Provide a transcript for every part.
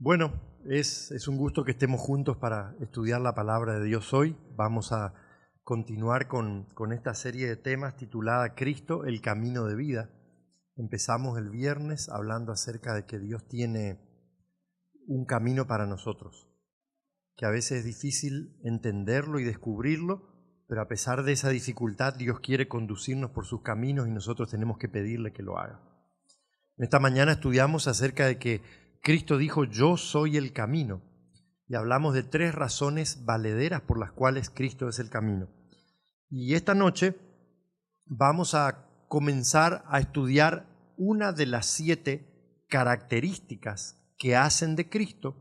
Bueno, es un gusto que estemos juntos para estudiar la palabra de Dios hoy. Vamos a continuar con esta serie de temas titulada Cristo, el camino de vida. Empezamos el viernes hablando acerca de que Dios tiene un camino para nosotros, que a veces es difícil entenderlo y descubrirlo, pero a pesar de esa dificultad Dios quiere conducirnos por sus caminos y nosotros tenemos que pedirle que lo haga. Esta mañana estudiamos acerca de que Cristo dijo, yo soy el camino, y hablamos de 3 razones valederas por las cuales Cristo es el camino. Y esta noche vamos a comenzar a estudiar una de las 7 características que hacen de Cristo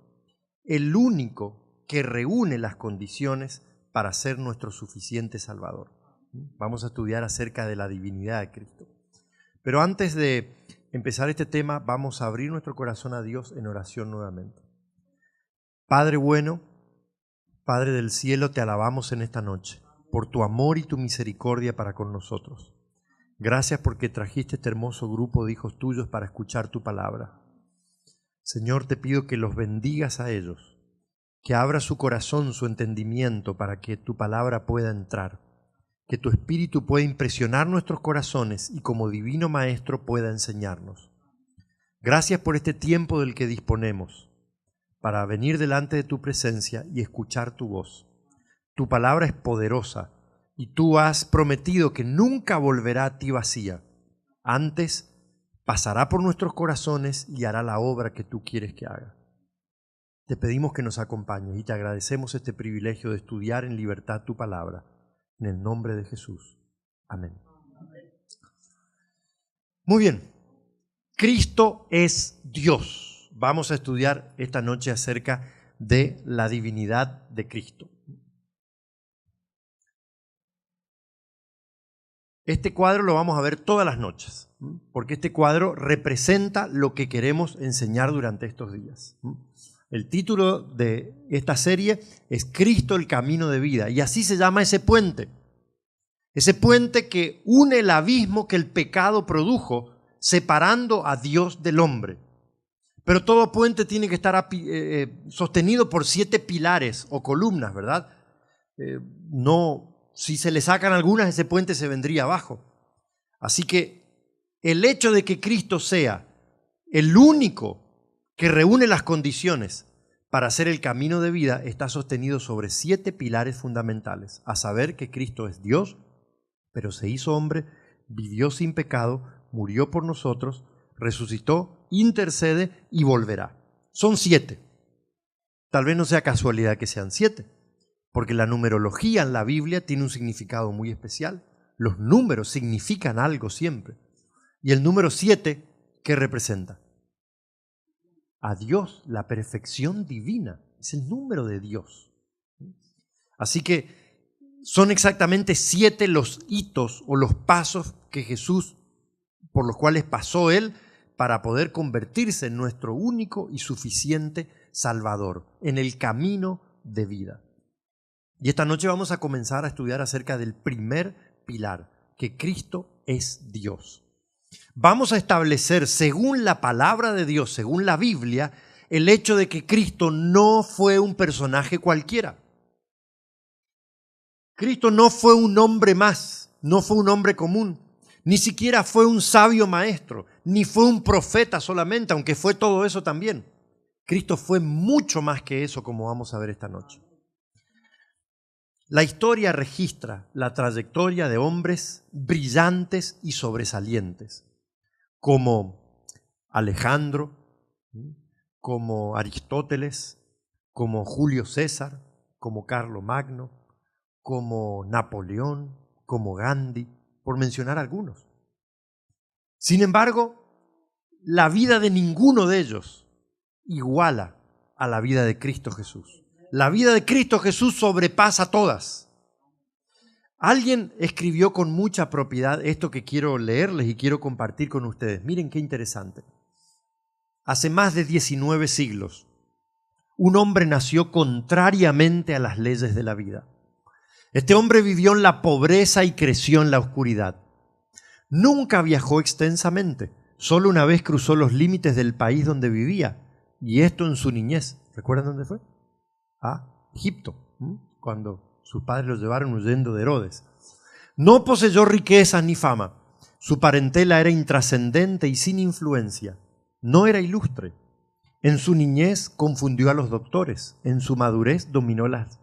el único que reúne las condiciones para ser nuestro suficiente Salvador. Vamos a estudiar acerca de la divinidad de Cristo. Pero antes de empezar este tema, vamos a abrir nuestro corazón a Dios en oración nuevamente. Padre bueno, Padre del cielo, te alabamos en esta noche por tu amor y tu misericordia para con nosotros. Gracias porque trajiste este hermoso grupo de hijos tuyos para escuchar tu palabra. Señor, te pido que los bendigas a ellos, que abra su corazón, su entendimiento para que tu palabra pueda entrar, que tu Espíritu pueda impresionar nuestros corazones y como divino Maestro pueda enseñarnos. Gracias por este tiempo del que disponemos para venir delante de tu presencia y escuchar tu voz. Tu palabra es poderosa y tú has prometido que nunca volverá a ti vacía. Antes pasará por nuestros corazones y hará la obra que tú quieres que haga. Te pedimos que nos acompañes y te agradecemos este privilegio de estudiar en libertad tu palabra. En el nombre de Jesús. Amén. Muy bien. Cristo es Dios. Vamos a estudiar esta noche acerca de la divinidad de Cristo. Este cuadro lo vamos a ver todas las noches, porque este cuadro representa lo que queremos enseñar durante estos días. El título de esta serie es Cristo, el camino de vida, y así se llama ese puente que une el abismo que el pecado produjo, separando a Dios del hombre. Pero todo puente tiene que estar sostenido por 7 pilares o columnas, ¿verdad? Si se le sacan algunas, ese puente se vendría abajo. Así que el hecho de que Cristo sea el único que reúne las condiciones para hacer el camino de vida está sostenido sobre 7 pilares fundamentales, a saber que Cristo es Dios, pero se hizo hombre, vivió sin pecado, murió por nosotros, resucitó, intercede y volverá. Son 7. Tal vez no sea casualidad que sean 7, porque la numerología en la Biblia tiene un significado muy especial. Los números significan algo siempre. Y el número 7, ¿qué representa? A Dios, la perfección divina, es el número de Dios. Así que son exactamente 7 los hitos o los pasos que Jesús, por los cuales pasó Él, para poder convertirse en nuestro único y suficiente Salvador, en el camino de vida. Y esta noche vamos a comenzar a estudiar acerca del primer pilar, que Cristo es Dios. Vamos a establecer, según la palabra de Dios, según la Biblia, el hecho de que Cristo no fue un personaje cualquiera. Cristo no fue un hombre más, no fue un hombre común, ni siquiera fue un sabio maestro, ni fue un profeta solamente, aunque fue todo eso también. Cristo fue mucho más que eso, como vamos a ver esta noche. La historia registra la trayectoria de hombres brillantes y sobresalientes, como Alejandro, como Aristóteles, como Julio César, como Carlomagno, como Napoleón, como Gandhi, por mencionar algunos. Sin embargo, la vida de ninguno de ellos iguala a la vida de Cristo Jesús. La vida de Cristo Jesús sobrepasa todas. Alguien escribió con mucha propiedad esto que quiero leerles y quiero compartir con ustedes. Miren qué interesante. Hace más de 19 siglos, un hombre nació contrariamente a las leyes de la vida. Este hombre vivió en la pobreza y creció en la oscuridad. Nunca viajó extensamente, solo una vez cruzó los límites del país donde vivía, y esto en su niñez. ¿Recuerdan dónde fue? A Egipto, cuando sus padres los llevaron huyendo de Herodes. No poseyó riquezas ni fama. Su parentela era intrascendente y sin influencia. No era ilustre. En su niñez confundió a los doctores. En su madurez dominó las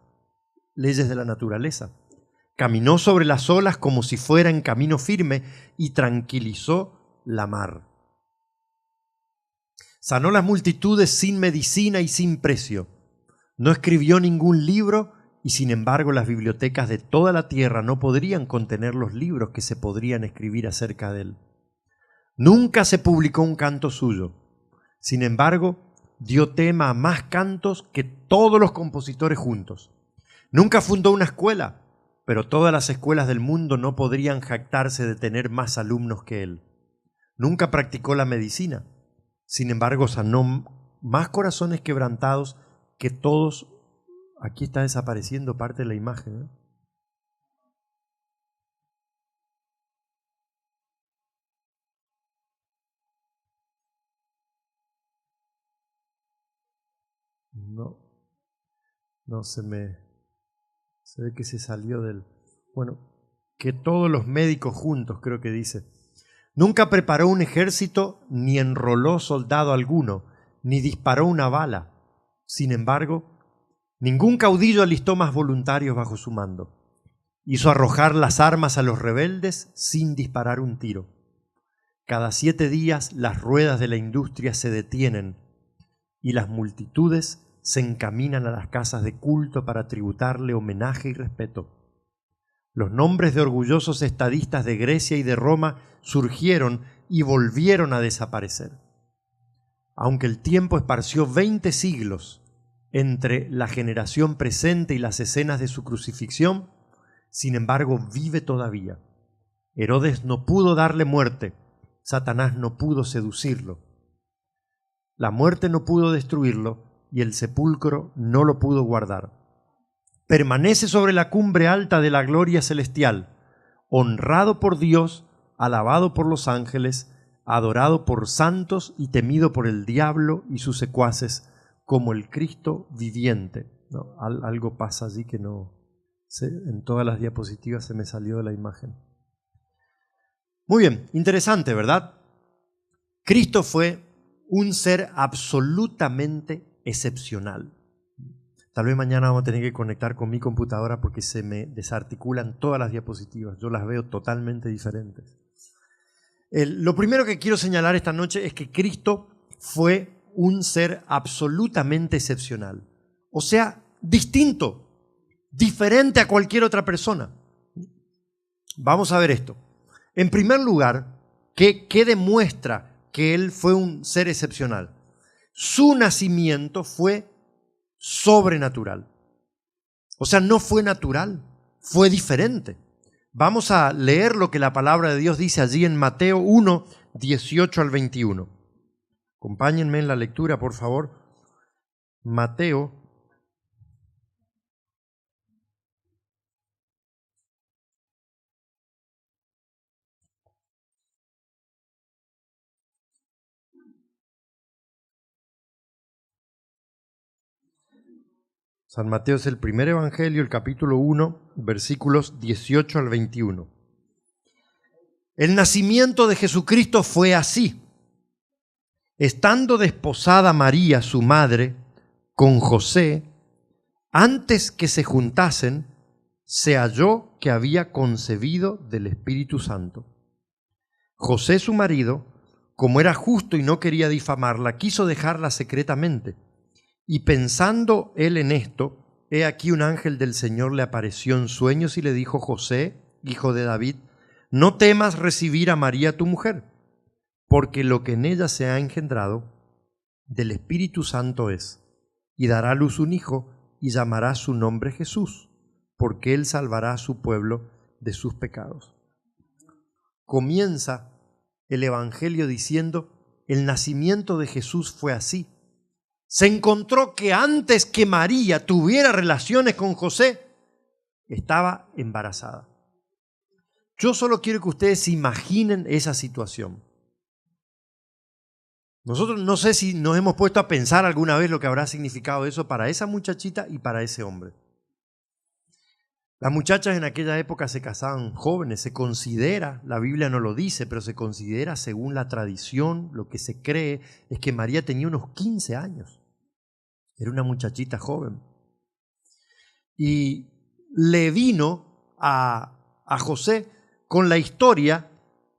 leyes de la naturaleza. Caminó sobre las olas como si fuera en camino firme y tranquilizó la mar. Sanó las multitudes sin medicina y sin precio. No escribió ningún libro y sin embargo las bibliotecas de toda la tierra no podrían contener los libros que se podrían escribir acerca de él. Nunca se publicó un canto suyo. Sin embargo, dio tema a más cantos que todos los compositores juntos. Nunca fundó una escuela, pero todas las escuelas del mundo no podrían jactarse de tener más alumnos que él. Nunca practicó la medicina. Sin embargo, sanó más corazones quebrantados que todos. Aquí está desapareciendo parte de la imagen, ¿eh? No se ve que se salió del. Bueno, que todos los médicos juntos, creo que dice. Nunca preparó un ejército, ni enroló soldado alguno, ni disparó una bala. Sin embargo, ningún caudillo alistó más voluntarios bajo su mando. Hizo arrojar las armas a los rebeldes sin disparar un tiro. Cada 7 días las ruedas de la industria se detienen y las multitudes se encaminan a las casas de culto para tributarle homenaje y respeto. Los nombres de orgullosos estadistas de Grecia y de Roma surgieron y volvieron a desaparecer. Aunque el tiempo esparció 20 siglos entre la generación presente y las escenas de su crucifixión, sin embargo vive todavía. Herodes no pudo darle muerte, Satanás no pudo seducirlo. La muerte no pudo destruirlo y el sepulcro no lo pudo guardar. Permanece sobre la cumbre alta de la gloria celestial, honrado por Dios, alabado por los ángeles, adorado por santos y temido por el diablo y sus secuaces, como el Cristo viviente. No, algo pasa allí que no sé, en todas las diapositivas se me salió de la imagen. Muy bien, interesante, ¿verdad? Cristo fue un ser absolutamente excepcional. Tal vez mañana vamos a tener que conectar con mi computadora porque se me desarticulan todas las diapositivas. Yo las veo totalmente diferentes. Lo primero que quiero señalar esta noche es que Cristo fue un ser absolutamente excepcional. O sea, distinto, diferente a cualquier otra persona. Vamos a ver esto. En primer lugar, ¿qué demuestra que Él fue un ser excepcional? Su nacimiento fue sobrenatural. O sea, no fue natural, fue diferente. Vamos a leer lo que la palabra de Dios dice allí en Mateo 1, 18 al 21. Acompáñenme en la lectura, por favor. Mateo San Mateo es el primer evangelio, el capítulo 1, versículos 18 al 21. El nacimiento de Jesucristo fue así. Estando desposada María, su madre, con José, antes que se juntasen, se halló que había concebido del Espíritu Santo. José, su marido, como era justo y no quería difamarla, quiso dejarla secretamente. Y pensando él en esto, he aquí un ángel del Señor le apareció en sueños y le dijo: José, hijo de David, no temas recibir a María tu mujer, porque lo que en ella se ha engendrado del Espíritu Santo es, y dará a luz un hijo y llamará su nombre Jesús, porque él salvará a su pueblo de sus pecados. Comienza el evangelio diciendo: el nacimiento de Jesús fue así. Se encontró que antes que María tuviera relaciones con José, estaba embarazada. Yo solo quiero que ustedes se imaginen esa situación. Nosotros no sé si nos hemos puesto a pensar alguna vez lo que habrá significado eso para esa muchachita y para ese hombre. Las muchachas en aquella época se casaban jóvenes, se considera, la Biblia no lo dice, pero se considera según la tradición, lo que se cree es que María tenía unos 15 años. Era una muchachita joven. Y le vino a José con la historia,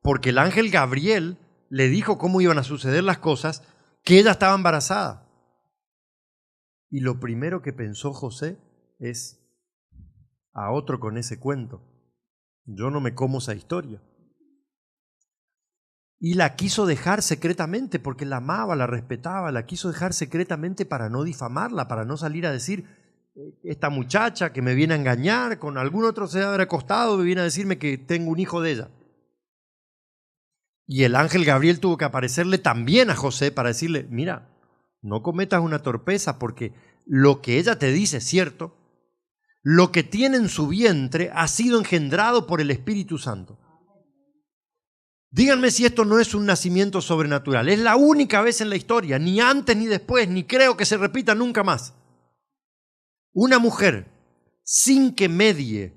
porque el ángel Gabriel le dijo cómo iban a suceder las cosas, que ella estaba embarazada. Y lo primero que pensó José es: a otro con ese cuento. Yo no me como esa historia. Y la quiso dejar secretamente porque la amaba, la respetaba, la quiso dejar secretamente para no difamarla, para no salir a decir: esta muchacha que me viene a engañar, con algún otro se habrá acostado, me viene a decirme que tengo un hijo de ella. Y el ángel Gabriel tuvo que aparecerle también a José para decirle: mira, no cometas una torpeza porque lo que ella te dice es cierto. Lo que tiene en su vientre ha sido engendrado por el Espíritu Santo. Díganme si esto no es un nacimiento sobrenatural. Es la única vez en la historia, ni antes ni después, ni creo que se repita nunca más. Una mujer, sin que medie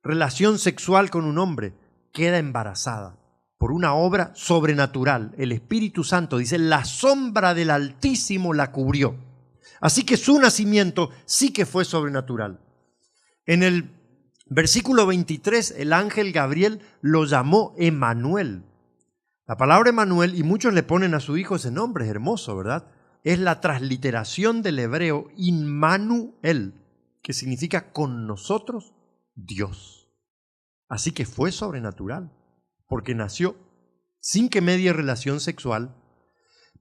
relación sexual con un hombre, queda embarazada por una obra sobrenatural. El Espíritu Santo, dice, la sombra del Altísimo la cubrió. Así que su nacimiento sí que fue sobrenatural. En el versículo 23, el ángel Gabriel lo llamó Emmanuel. La palabra Emmanuel, y muchos le ponen a su hijo ese nombre, es hermoso, ¿verdad? Es la transliteración del hebreo Immanuel, que significa con nosotros Dios. Así que fue sobrenatural, porque nació sin que medie relación sexual,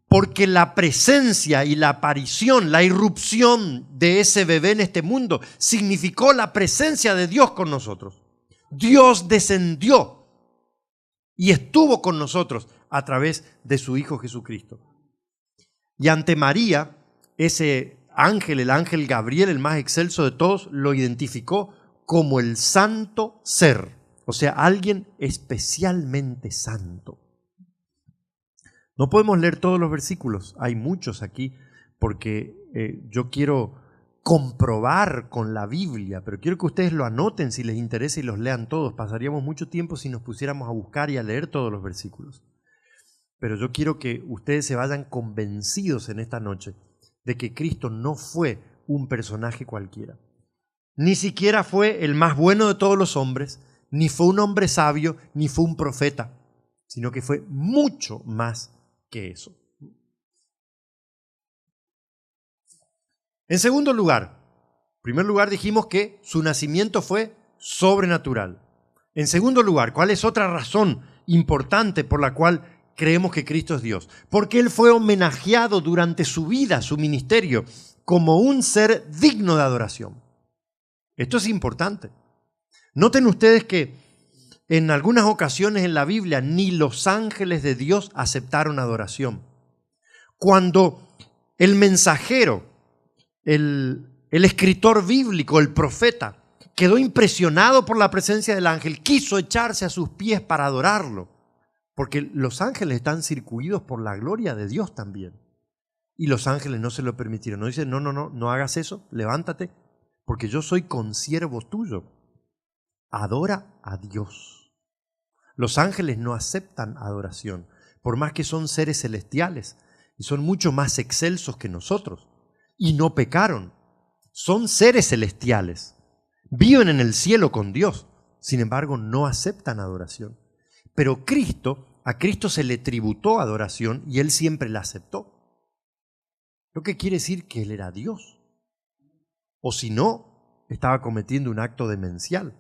porque la presencia y la aparición, la irrupción de ese bebé en este mundo significó la presencia de Dios con nosotros. Dios descendió y estuvo con nosotros a través de su Hijo Jesucristo. Y ante María, ese ángel, el ángel Gabriel, el más excelso de todos, lo identificó como el santo ser, o sea, alguien especialmente santo. No podemos leer todos los versículos, hay muchos aquí, porque yo quiero comprobar con la Biblia, pero quiero que ustedes lo anoten si les interesa y los lean todos. Pasaríamos mucho tiempo si nos pusiéramos a buscar y a leer todos los versículos. Pero yo quiero que ustedes se vayan convencidos en esta noche de que Cristo no fue un personaje cualquiera. Ni siquiera fue el más bueno de todos los hombres, ni fue un hombre sabio, ni fue un profeta, sino que fue mucho más que eso. En segundo lugar, en primer lugar dijimos que su nacimiento fue sobrenatural. En segundo lugar, ¿cuál es otra razón importante por la cual creemos que Cristo es Dios? Porque Él fue homenajeado durante su vida, su ministerio, como un ser digno de adoración. Esto es importante. Noten ustedes que en algunas ocasiones en la Biblia ni los ángeles de Dios aceptaron adoración. Cuando el mensajero, el escritor bíblico, el profeta, quedó impresionado por la presencia del ángel, quiso echarse a sus pies para adorarlo, porque los ángeles están circuidos por la gloria de Dios también. Y los ángeles no se lo permitieron. No dicen: no hagas eso, levántate, porque yo soy consiervo tuyo. Adora a Dios. Los ángeles no aceptan adoración, por más que son seres celestiales y son mucho más excelsos que nosotros. Y no pecaron. Son seres celestiales. Viven en el cielo con Dios. Sin embargo, no aceptan adoración. Pero a Cristo se le tributó adoración y Él siempre la aceptó. Lo que quiere decir que Él era Dios. O si no, estaba cometiendo un acto demencial.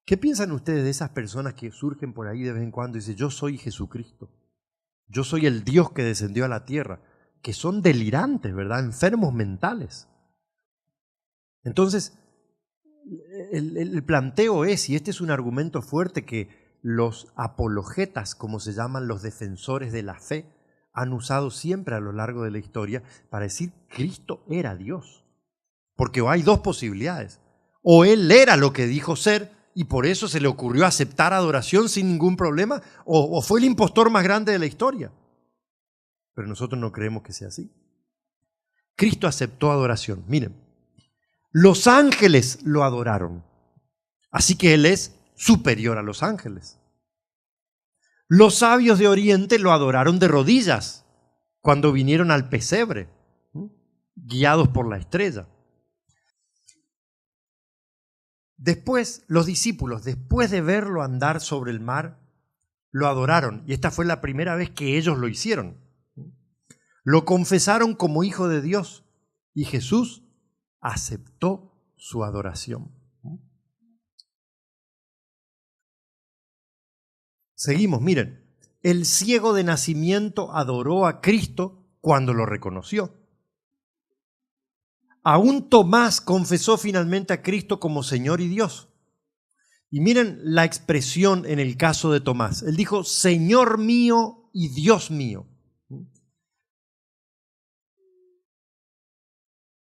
¿Qué piensan ustedes de esas personas que surgen por ahí de vez en cuando y dicen: yo soy Jesucristo, yo soy el Dios que descendió a la tierra? Que son delirantes, ¿verdad? Enfermos mentales. Entonces, el planteo es, y este es un argumento fuerte que los apologetas, como se llaman los defensores de la fe, han usado siempre a lo largo de la historia para decir: Cristo era Dios. Porque hay dos posibilidades. O Él era lo que dijo ser, y por eso se le ocurrió aceptar adoración sin ningún problema, o fue el impostor más grande de la historia. pero nosotros no creemos que sea así. Cristo aceptó adoración. Miren, los ángeles lo adoraron, así que Él es superior a los ángeles. Los sabios de Oriente lo adoraron de rodillas cuando vinieron al pesebre, guiados por la estrella. Después, los discípulos, después de verlo andar sobre el mar, lo adoraron. Y esta fue la primera vez que ellos lo hicieron. Lo confesaron como hijo de Dios y Jesús aceptó su adoración. Seguimos, miren. El ciego de nacimiento adoró a Cristo cuando lo reconoció. Aún Tomás confesó finalmente a Cristo como Señor y Dios. Y miren la expresión en el caso de Tomás. Él dijo, Señor mío y Dios mío.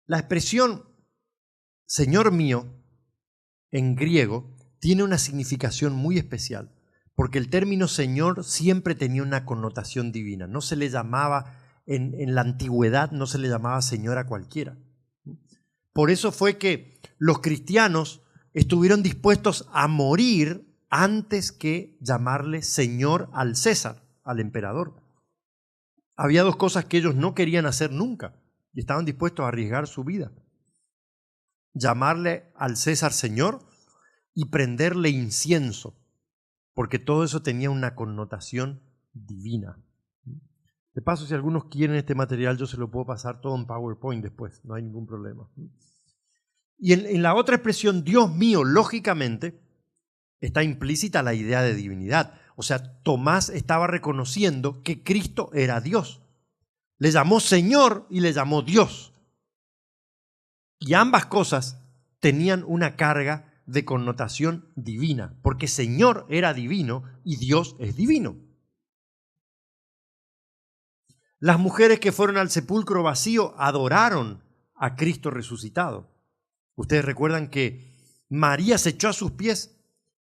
La expresión Señor mío en griego tiene una significación muy especial, porque el término Señor siempre tenía una connotación divina. No se le llamaba, en la antigüedad no se le llamaba Señor a cualquiera. Por eso fue que los cristianos estuvieron dispuestos a morir antes que llamarle Señor al César, al emperador. Había dos cosas que ellos no querían hacer nunca y estaban dispuestos a arriesgar su vida. Llamarle al César Señor y prenderle incienso, porque todo eso tenía una connotación divina. De paso, si algunos quieren este material, yo se lo puedo pasar todo en PowerPoint después, no hay ningún problema. Y en la otra expresión, Dios mío, lógicamente, está implícita la idea de divinidad. O sea, Tomás estaba reconociendo que Cristo era Dios. Le llamó Señor y le llamó Dios. Y ambas cosas tenían una carga de connotación divina, porque Señor era divino y Dios es divino. Las mujeres que fueron al sepulcro vacío adoraron a Cristo resucitado. Ustedes recuerdan que María se echó a sus pies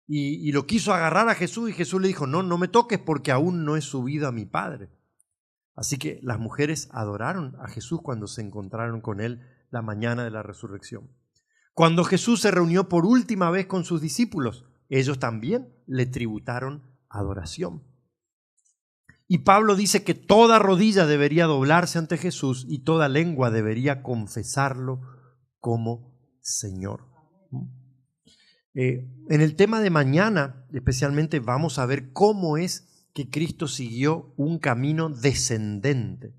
y lo quiso agarrar a Jesús y Jesús le dijo, no me toques porque aún no he subido a mi Padre. Así que las mujeres adoraron a Jesús cuando se encontraron con Él la mañana de la resurrección. Cuando Jesús se reunió por última vez con sus discípulos, ellos también le tributaron adoración. Y Pablo dice que toda rodilla debería doblarse ante Jesús y toda lengua debería confesarlo como Señor. En el tema de mañana, especialmente, vamos a ver cómo es que Cristo siguió un camino descendente,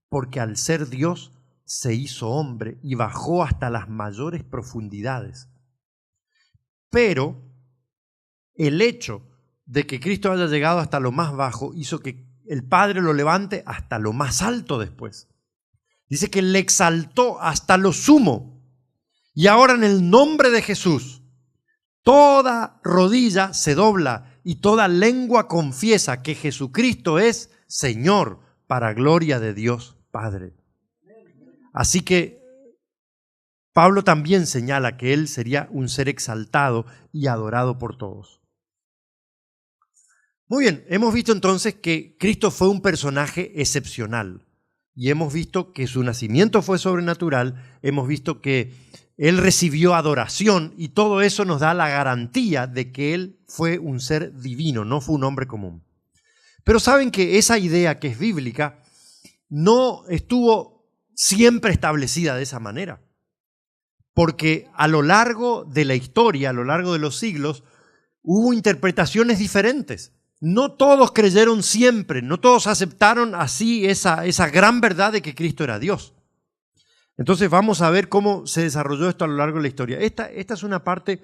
porque al ser Dios se hizo hombre y bajó hasta las mayores profundidades. Pero el hecho de que Cristo haya llegado hasta lo más bajo hizo que el Padre lo levante hasta lo más alto después. Dice que le exaltó hasta lo sumo. Y ahora en el nombre de Jesús, toda rodilla se dobla y toda lengua confiesa que Jesucristo es Señor para gloria de Dios Padre. Así que Pablo también señala que Él sería un ser exaltado y adorado por todos. Muy bien, hemos visto entonces que Cristo fue un personaje excepcional y hemos visto que su nacimiento fue sobrenatural, hemos visto que Él recibió adoración y todo eso nos da la garantía de que Él fue un ser divino, no fue un hombre común. Pero saben que esa idea que es bíblica no estuvo siempre establecida de esa manera, porque a lo largo de la historia, a lo largo de los siglos, hubo interpretaciones diferentes. No todos creyeron siempre, no todos aceptaron así esa gran verdad de que Cristo era Dios. Entonces vamos a ver cómo se desarrolló esto a lo largo de la historia. Esta es una parte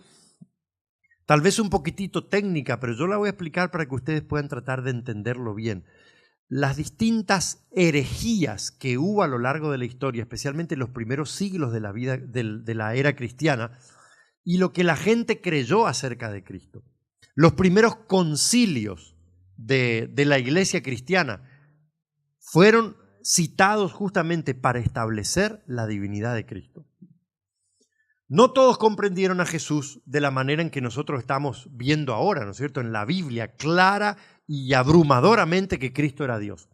tal vez un poquitito técnica, pero yo la voy a explicar para que ustedes puedan tratar de entenderlo bien. Las distintas herejías que hubo a lo largo de la historia, especialmente en los primeros siglos de la vida de la era cristiana, y lo que la gente creyó acerca de Cristo. Los primeros concilios de la iglesia cristiana fueron citados justamente para establecer la divinidad de Cristo. No todos comprendieron a Jesús de la manera en que nosotros estamos viendo ahora, ¿no es cierto? En la Biblia, clara y abrumadoramente que Cristo era Dios.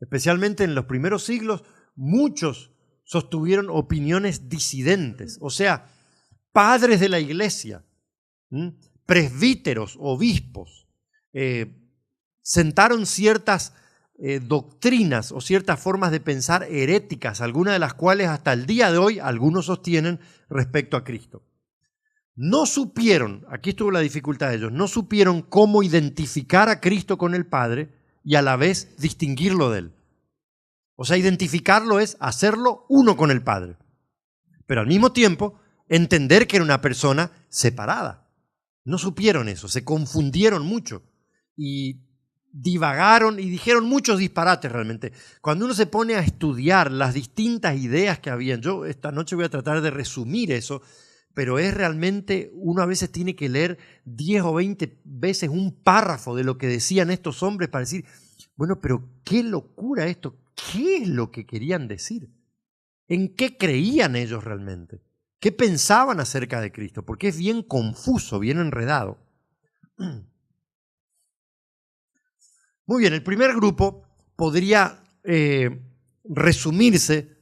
Especialmente en los primeros siglos, muchos sostuvieron opiniones disidentes, o sea, padres de la iglesia, presbíteros, obispos, sentaron ciertas doctrinas o ciertas formas de pensar heréticas, algunas de las cuales hasta el día de hoy algunos sostienen respecto a Cristo. No supieron, aquí estuvo la dificultad de ellos, no supieron cómo identificar a Cristo con el Padre y a la vez distinguirlo de Él. O sea, identificarlo es hacerlo uno con el Padre, pero al mismo tiempo entender que era una persona separada. No supieron eso, se confundieron mucho y divagaron y dijeron muchos disparates realmente. Cuando uno se pone a estudiar las distintas ideas que habían, yo esta noche voy a tratar de resumir eso, pero es realmente, uno a veces tiene que leer 10 o 20 veces un párrafo de lo que decían estos hombres para decir, bueno, pero qué locura esto, ¿qué es lo que querían decir? ¿En qué creían ellos realmente? ¿Qué pensaban acerca de Cristo? Porque es bien confuso, bien enredado. Muy bien, el primer grupo podría resumirse,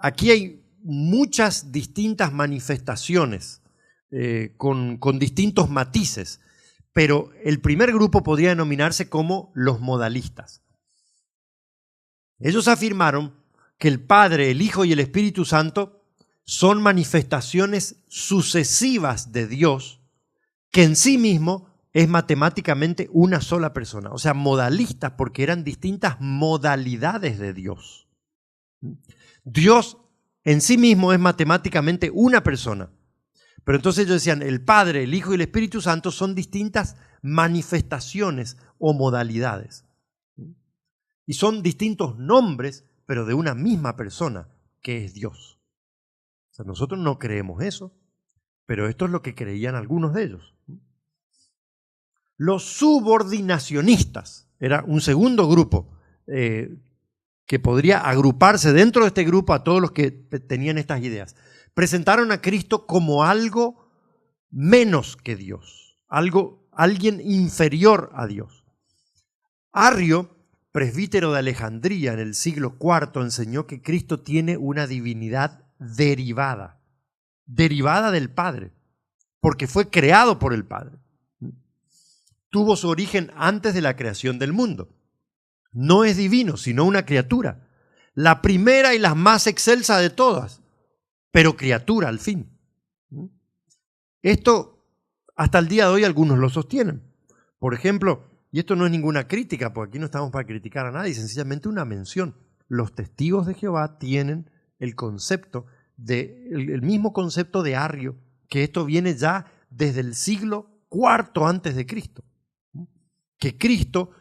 aquí hay muchas distintas manifestaciones con distintos matices, pero el primer grupo podría denominarse como los modalistas. Ellos afirmaron que el Padre, el Hijo y el Espíritu Santo son manifestaciones sucesivas de Dios que en sí mismo es matemáticamente una sola persona. O sea, modalistas porque eran distintas modalidades de Dios. Dios en sí mismo es matemáticamente una persona. Pero entonces ellos decían, el Padre, el Hijo y el Espíritu Santo son distintas manifestaciones o modalidades. Y son distintos nombres, pero de una misma persona, que es Dios. O sea, nosotros no creemos eso, pero esto es lo que creían algunos de ellos. Los subordinacionistas, era un segundo grupo que podría agruparse dentro de este grupo a todos los que tenían estas ideas. Presentaron a Cristo como algo menos que Dios, alguien inferior a Dios. Arrio, presbítero de Alejandría en el siglo IV, enseñó que Cristo tiene una divinidad derivada del Padre, porque fue creado por el Padre. Tuvo su origen antes de la creación del mundo. No es divino, sino una criatura. La primera y la más excelsa de todas, pero criatura al fin. Esto, hasta el día de hoy, algunos lo sostienen. Por ejemplo, y esto no es ninguna crítica, porque aquí no estamos para criticar a nadie, sencillamente una mención. Los testigos de Jehová tienen el mismo concepto de Arrio, que esto viene ya desde el siglo IV antes de Cristo. Que Cristo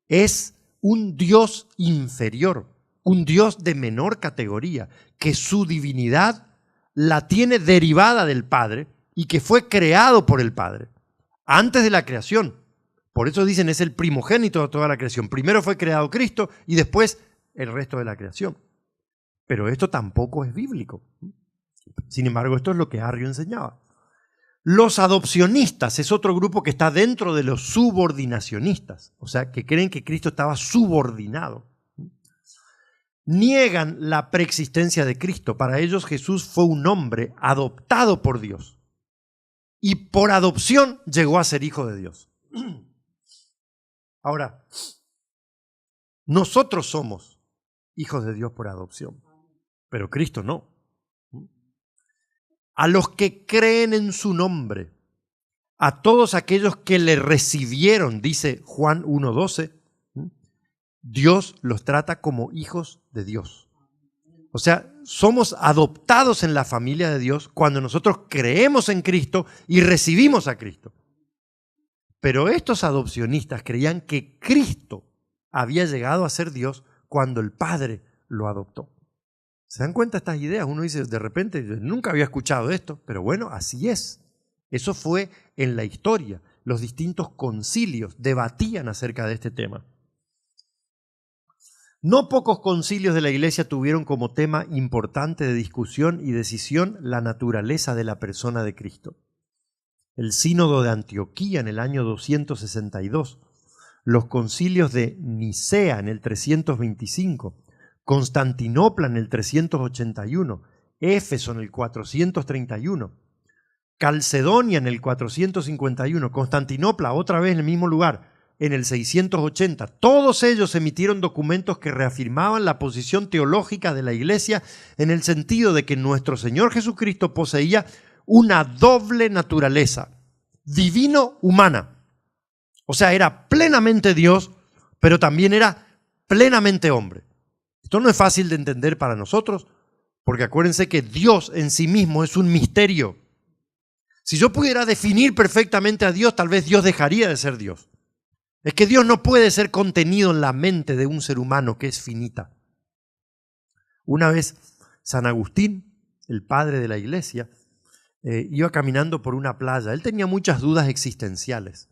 es un Dios inferior, un Dios de menor categoría, que su divinidad la tiene derivada del Padre y que fue creado por el Padre, antes de la creación. Por eso dicen es el primogénito de toda la creación. Primero fue creado Cristo y después el resto de la creación. Pero esto tampoco es bíblico. Sin embargo, esto es lo que Arrio enseñaba. Los adopcionistas es otro grupo que está dentro de los subordinacionistas, o sea, que creen que Cristo estaba subordinado. Niegan la preexistencia de Cristo. Para ellos Jesús fue un hombre adoptado por Dios y por adopción llegó a ser hijo de Dios. Ahora, nosotros somos hijos de Dios por adopción, pero Cristo no. A los que creen en su nombre, a todos aquellos que le recibieron, dice Juan 1:12, Dios los trata como hijos de Dios. O sea, somos adoptados en la familia de Dios cuando nosotros creemos en Cristo y recibimos a Cristo. Pero estos adopcionistas creían que Cristo había llegado a ser Dios cuando el Padre lo adoptó. ¿Se dan cuenta estas ideas? Uno dice, de repente, nunca había escuchado esto, pero bueno, así es. Eso fue en la historia. Los distintos concilios debatían acerca de este tema. No pocos concilios de la Iglesia tuvieron como tema importante de discusión y decisión la naturaleza de la persona de Cristo. El Sínodo de Antioquía en el año 262 los concilios de Nicea en el 325, Constantinopla en el 381, Éfeso en el 431, Calcedonia en el 451, Constantinopla otra vez en el mismo lugar en el 680. Todos ellos emitieron documentos que reafirmaban la posición teológica de la Iglesia en el sentido de que nuestro Señor Jesucristo poseía una doble naturaleza, divino-humana. O sea, era plenamente Dios, pero también era plenamente hombre. Esto no es fácil de entender para nosotros, porque acuérdense que Dios en sí mismo es un misterio. Si yo pudiera definir perfectamente a Dios, tal vez Dios dejaría de ser Dios. Es que Dios no puede ser contenido en la mente de un ser humano que es finita. Una vez San Agustín, el padre de la Iglesia, iba caminando por una playa. Él tenía muchas dudas existenciales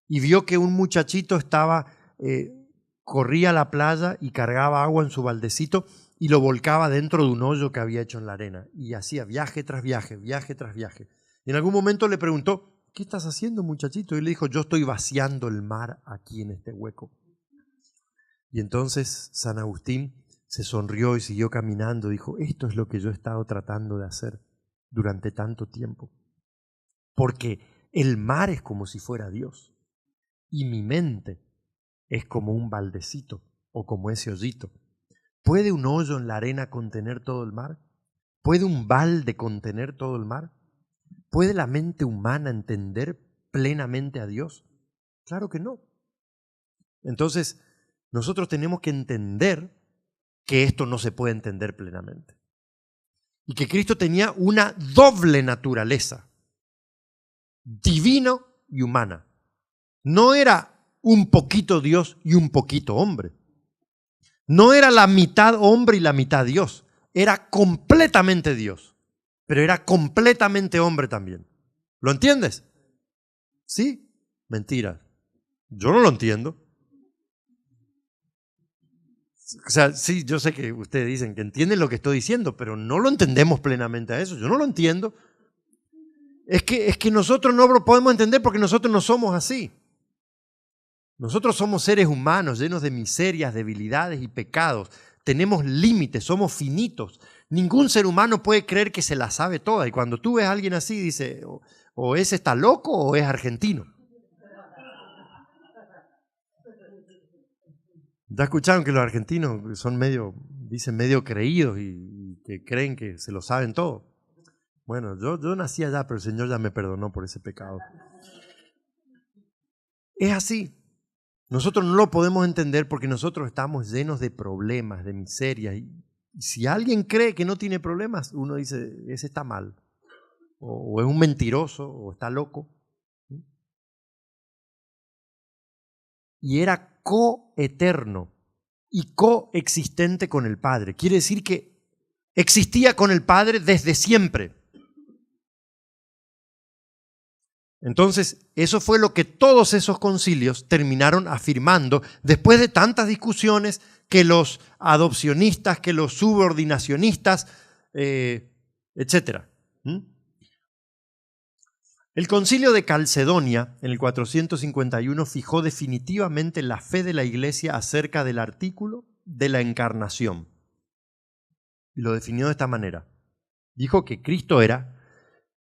y vio que un muchachito corría a la playa y cargaba agua en su baldecito y lo volcaba dentro de un hoyo que había hecho en la arena. Y hacía viaje tras viaje, viaje tras viaje. Y en algún momento le preguntó: ¿qué estás haciendo, muchachito? Y le dijo: yo estoy vaciando el mar aquí en este hueco. Y entonces San Agustín se sonrió y siguió caminando. Dijo: esto es lo que yo he estado tratando de hacer durante tanto tiempo. Porque el mar es como si fuera Dios. Y mi mente es como un baldecito o como ese hoyito. ¿Puede un hoyo en la arena contener todo el mar? ¿Puede un balde contener todo el mar? ¿Puede la mente humana entender plenamente a Dios? Claro que no. Entonces, nosotros tenemos que entender que esto no se puede entender plenamente. Y que Cristo tenía una doble naturaleza, divino y humana. No era un poquito Dios y un poquito hombre. No era la mitad hombre y la mitad Dios. Era completamente Dios, pero era completamente hombre también. ¿Lo entiendes? ¿Sí? Mentira. Yo no lo entiendo. O sea, sí, yo sé que ustedes dicen que entienden lo que estoy diciendo, pero no lo entendemos plenamente a eso. Yo no lo entiendo. Es que nosotros no lo podemos entender porque nosotros no somos así. Nosotros somos seres humanos llenos de miserias, debilidades y pecados. Tenemos límites, somos finitos. Ningún ser humano puede creer que se la sabe toda. Y cuando tú ves a alguien así, dice: o ese está loco o es argentino. ¿Ya escucharon que los argentinos son dicen medio creídos y que creen que se lo saben todo? Bueno, yo nací allá, pero el Señor ya me perdonó por ese pecado. Es así. Nosotros no lo podemos entender porque nosotros estamos llenos de problemas, de miserias. Y si alguien cree que no tiene problemas, uno dice: ese está mal. O es un mentiroso, o está loco. Y era coeterno y coexistente con el Padre. Quiere decir que existía con el Padre desde siempre. Entonces, eso fue lo que todos esos concilios terminaron afirmando después de tantas discusiones que los adopcionistas, que los subordinacionistas, etc. El concilio de Calcedonia, en el 451, fijó definitivamente la fe de la Iglesia acerca del artículo de la encarnación. Y lo definió de esta manera. Dijo que Cristo era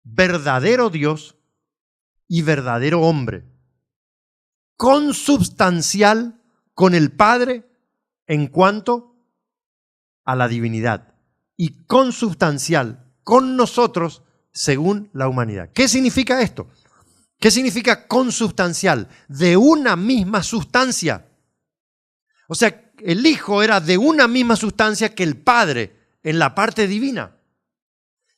verdadero Dios y verdadero hombre, consubstancial con el Padre en cuanto a la divinidad y consubstancial con nosotros según la humanidad. ¿Qué significa esto? ¿Qué significa consubstancial? De una misma sustancia. O sea, el Hijo era de una misma sustancia que el Padre en la parte divina.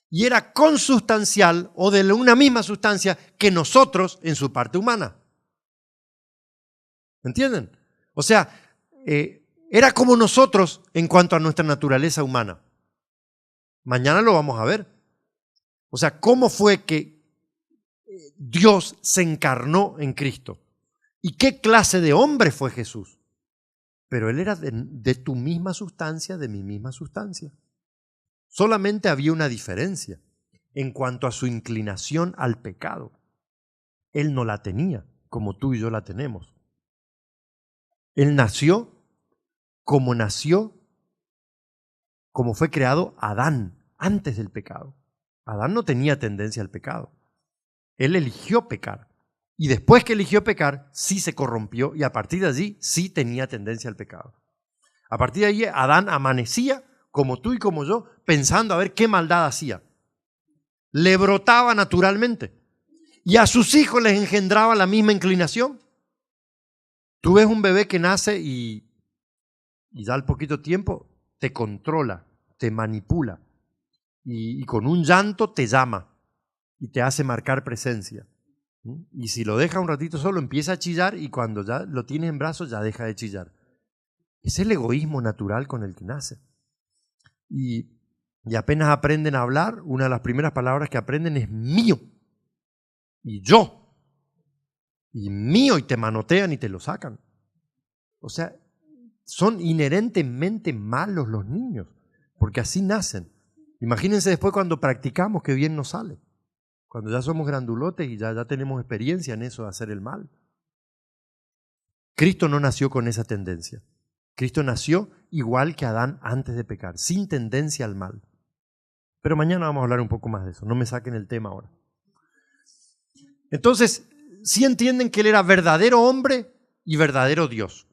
Y era consubstancial o de una misma sustancia que nosotros en su parte humana. ¿Entienden? O sea, era como nosotros en cuanto a nuestra naturaleza humana. Mañana lo vamos a ver. O sea, ¿cómo fue que Dios se encarnó en Cristo? ¿Y qué clase de hombre fue Jesús? Pero Él era de tu misma sustancia, de mi misma sustancia. Solamente había una diferencia en cuanto a su inclinación al pecado. Él no la tenía, como tú y yo la tenemos. Él nació, como fue creado Adán antes del pecado. Adán no tenía tendencia al pecado. Él eligió pecar. Y después que eligió pecar, sí se corrompió y a partir de allí sí tenía tendencia al pecado. A partir de allí Adán amanecía, como tú y como yo, pensando a ver qué maldad hacía. Le brotaba naturalmente. Y a sus hijos les engendraba la misma inclinación. Tú ves un bebé que nace y ya al poquito tiempo te controla, te manipula y con un llanto te llama y te hace marcar presencia. Y si lo deja un ratito solo empieza a chillar y cuando ya lo tienes en brazos ya deja de chillar. Es el egoísmo natural con el que nace. Y apenas aprenden a hablar, una de las primeras palabras que aprenden es mío y yo. Y mío y te manotean y te lo sacan. O sea, son inherentemente malos los niños, porque así nacen. Imagínense después cuando practicamos qué bien nos sale. Cuando ya somos grandulotes y ya tenemos experiencia en eso de hacer el mal. Cristo no nació con esa tendencia. Cristo nació igual que Adán antes de pecar, sin tendencia al mal. Pero mañana vamos a hablar un poco más de eso, no me saquen el tema ahora. Entonces, sí entienden que Él era verdadero hombre y verdadero Dios.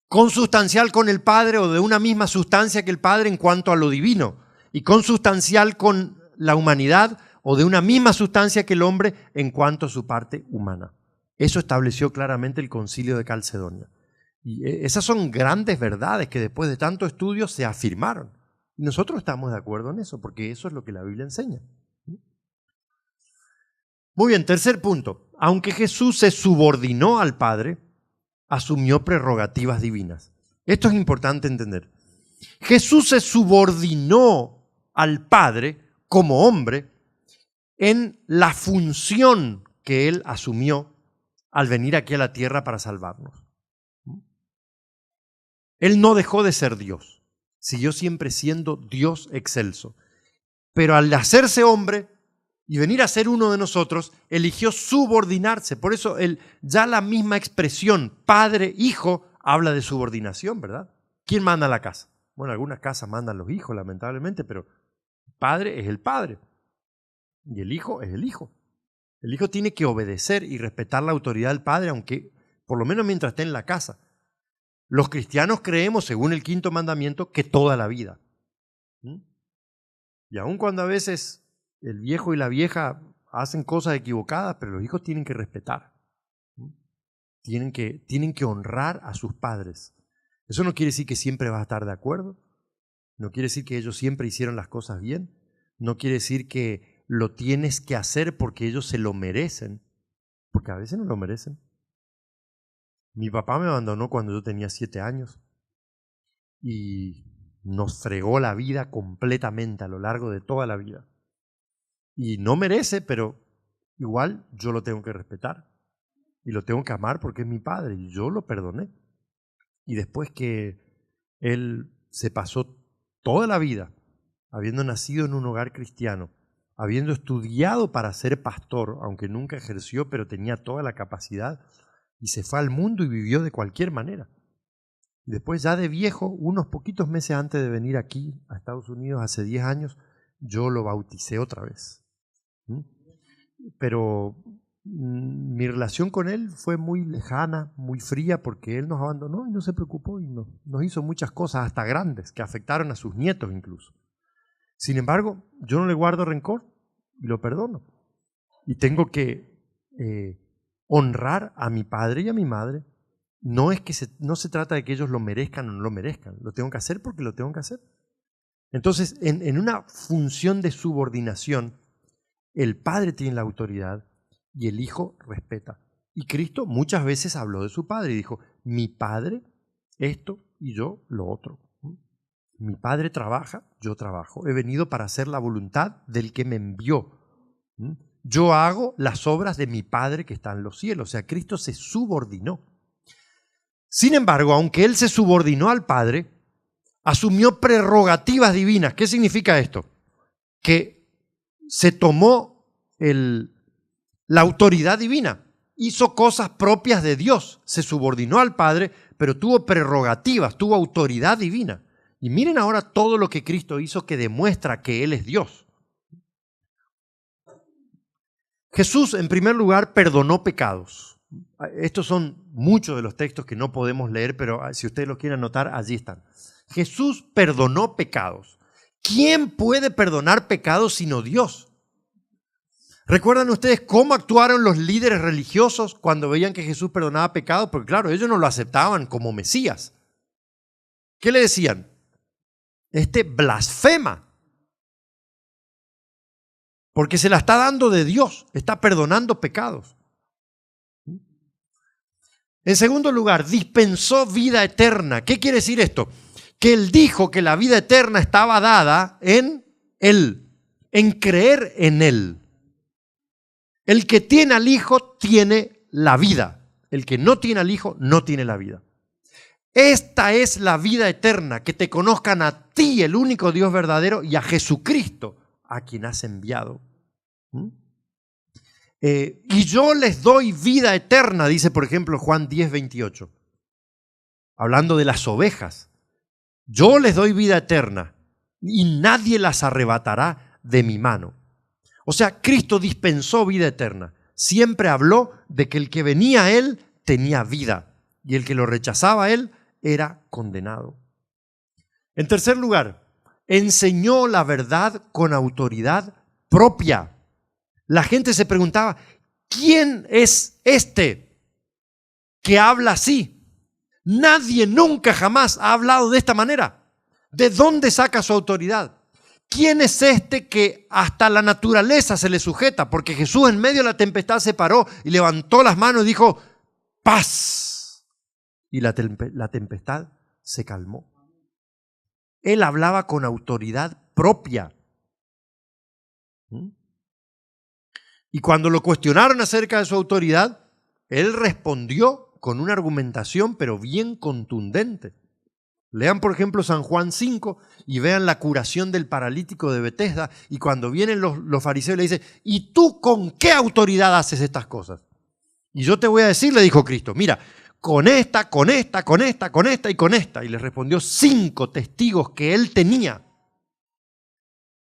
Consustancial con el Padre o de una misma sustancia que el Padre en cuanto a lo divino. Y consustancial con la humanidad o de una misma sustancia que el hombre en cuanto a su parte humana. Eso estableció claramente el Concilio de Calcedonia. Y esas son grandes verdades que después de tanto estudio se afirmaron. Y nosotros estamos de acuerdo en eso, porque eso es lo que la Biblia enseña. Muy bien, tercer punto. Aunque Jesús se subordinó al Padre, asumió prerrogativas divinas. Esto es importante entender. Jesús se subordinó al Padre como hombre en la función que Él asumió al venir aquí a la tierra para salvarnos. Él no dejó de ser Dios, siguió siempre siendo Dios excelso. Pero al hacerse hombre y venir a ser uno de nosotros, eligió subordinarse. Por eso ya la misma expresión padre-hijo habla de subordinación, ¿verdad? ¿Quién manda la casa? Bueno, algunas casas mandan los hijos, lamentablemente, pero el padre es el padre y el hijo es el hijo. El hijo tiene que obedecer y respetar la autoridad del padre, aunque por lo menos mientras esté en la casa. Los cristianos creemos, según el quinto mandamiento, que toda la vida. Y aun cuando a veces el viejo y la vieja hacen cosas equivocadas, pero los hijos tienen que respetar. Tienen que honrar a sus padres. Eso no quiere decir que siempre vas a estar de acuerdo. No quiere decir que ellos siempre hicieron las cosas bien. No quiere decir que lo tienes que hacer porque ellos se lo merecen. Porque a veces no lo merecen. Mi papá me abandonó cuando yo tenía 7 años y nos fregó la vida completamente a lo largo de toda la vida. Y no merece, pero igual yo lo tengo que respetar y lo tengo que amar porque es mi padre y yo lo perdoné. Y después que él se pasó toda la vida habiendo nacido en un hogar cristiano, habiendo estudiado para ser pastor, aunque nunca ejerció, pero tenía toda la capacidad, y se fue al mundo y vivió de cualquier manera. Y después ya de viejo, unos poquitos meses antes de venir aquí a Estados Unidos, hace 10 años, yo lo bauticé otra vez. Pero mi relación con él fue muy lejana, muy fría, porque él nos abandonó y no se preocupó y nos hizo muchas cosas, hasta grandes, que afectaron a sus nietos incluso. Sin embargo, yo no le guardo rencor y lo perdono. Y tengo que honrar a mi padre y a mi madre. No es que no se trata de que ellos lo merezcan o no lo merezcan. Lo tengo que hacer porque lo tengo que hacer. Entonces, en una función de subordinación, el padre tiene la autoridad y el hijo respeta. Y Cristo muchas veces habló de su padre y dijo, mi padre esto y yo lo otro. Mi padre trabaja, yo trabajo. He venido para hacer la voluntad del que me envió. Yo hago las obras de mi Padre que está en los cielos. O sea, Cristo se subordinó. Sin embargo, aunque Él se subordinó al Padre, asumió prerrogativas divinas. ¿Qué significa esto? Que se tomó la autoridad divina. hizo cosas propias de Dios, se subordinó al Padre, pero tuvo prerrogativas, tuvo autoridad divina. Y miren ahora todo lo que Cristo hizo que demuestra que Él es Dios. Jesús, en primer lugar, perdonó pecados. Estos son muchos de los textos que no podemos leer, pero si ustedes los quieren anotar, allí están. Jesús perdonó pecados. ¿Quién puede perdonar pecados sino Dios? ¿Recuerdan ustedes cómo actuaron los líderes religiosos cuando veían que Jesús perdonaba pecados? Porque claro, ellos no lo aceptaban como Mesías. ¿Qué le decían? Este blasfema. Porque se la está dando de Dios, está perdonando pecados. En segundo lugar, dispensó vida eterna. ¿Qué quiere decir esto? Que Él dijo que la vida eterna estaba dada en Él, en creer en Él. El que tiene al Hijo tiene la vida. El que no tiene al Hijo no tiene la vida. Esta es la vida eterna, que te conozcan a ti, el único Dios verdadero, y a Jesucristo, a quien has enviado. Y yo les doy vida eterna, dice por ejemplo Juan 10:28, hablando de las ovejas. Yo les doy vida eterna y nadie las arrebatará de mi mano. O sea, Cristo dispensó vida eterna. Siempre habló de que el que venía a Él tenía vida y el que lo rechazaba a Él era condenado. En tercer lugar, enseñó la verdad con autoridad propia. La gente se preguntaba, ¿quién es este que habla así? Nadie nunca jamás ha hablado de esta manera. ¿De dónde saca su autoridad? ¿Quién es este que hasta la naturaleza se le sujeta? Porque Jesús en medio de la tempestad se paró y levantó las manos y dijo, paz. Y la tempestad se calmó. Él hablaba con autoridad propia. Y cuando lo cuestionaron acerca de su autoridad, Él respondió con una argumentación, pero bien contundente. Lean, por ejemplo, San Juan 5 y vean la curación del paralítico de Betesda. Y cuando vienen los fariseos le dicen, ¿y tú con qué autoridad haces estas cosas? Y yo te voy a decir, le dijo Cristo, mira, con esta, con esta, con esta, con esta y con esta. Y les respondió 5 testigos que Él tenía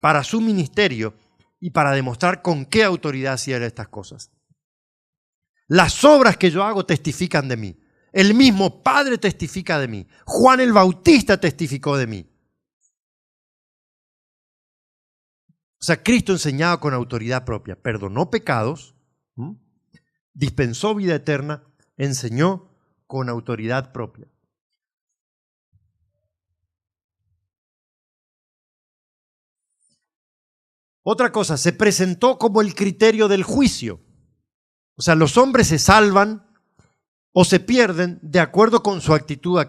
para su ministerio y para demostrar con qué autoridad hacía estas cosas. Las obras que yo hago testifican de mí. El mismo Padre testifica de mí. Juan el Bautista testificó de mí. O sea, Cristo enseñaba con autoridad propia. Perdonó pecados, dispensó vida eterna, enseñó con autoridad propia. Otra cosa, se presentó como el criterio del juicio. O sea, los hombres se salvan o se pierden de acuerdo con su actitud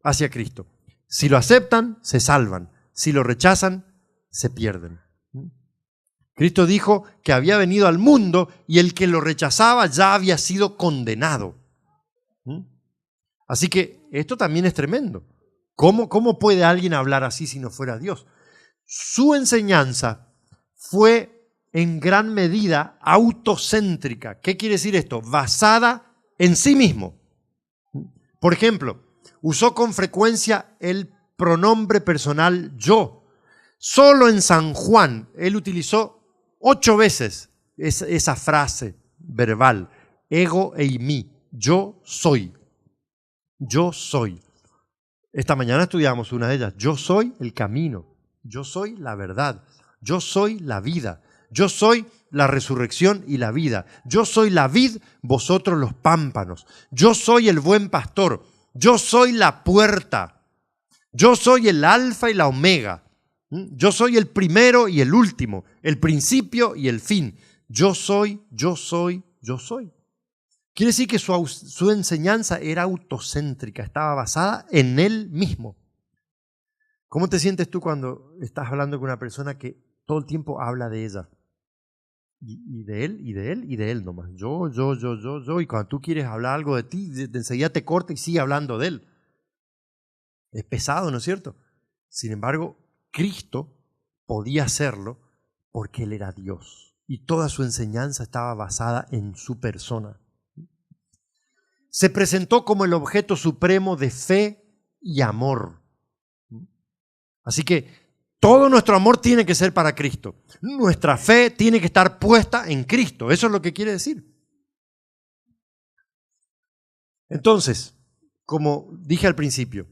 hacia Cristo. Si lo aceptan, se salvan. Si lo rechazan, se pierden. Cristo dijo que había venido al mundo y el que lo rechazaba ya había sido condenado. Así que esto también es tremendo. ¿Cómo puede alguien hablar así si no fuera Dios? Su enseñanza fue en gran medida autocéntrica. ¿Qué quiere decir esto? Basada en sí mismo. Por ejemplo, usó con frecuencia el pronombre personal yo. Solo en San Juan él utilizó 8 veces esa frase verbal, ego eimi, yo soy. Yo soy. Esta mañana estudiamos una de ellas. Yo soy el camino. Yo soy la verdad. Yo soy la vida. Yo soy la resurrección y la vida. Yo soy la vid, vosotros los pámpanos. Yo soy el buen pastor. Yo soy la puerta. Yo soy el alfa y la omega. Yo soy el primero y el último, el principio y el fin. Yo soy, yo soy, yo soy. Quiere decir que su enseñanza era autocéntrica, estaba basada en él mismo. ¿Cómo te sientes tú cuando estás hablando con una persona que todo el tiempo habla de ella? Y de él, y de él, y de él nomás. Yo. Y cuando tú quieres hablar algo de ti, enseguida te corta y sigue hablando de él. Es pesado, ¿no es cierto? Sin embargo, Cristo podía hacerlo porque Él era Dios. Y toda su enseñanza estaba basada en su persona. se presentó como el objeto supremo de fe y amor. Así que todo nuestro amor tiene que ser para Cristo. Nuestra fe tiene que estar puesta en Cristo. Eso es lo que quiere decir. Entonces, como dije al principio,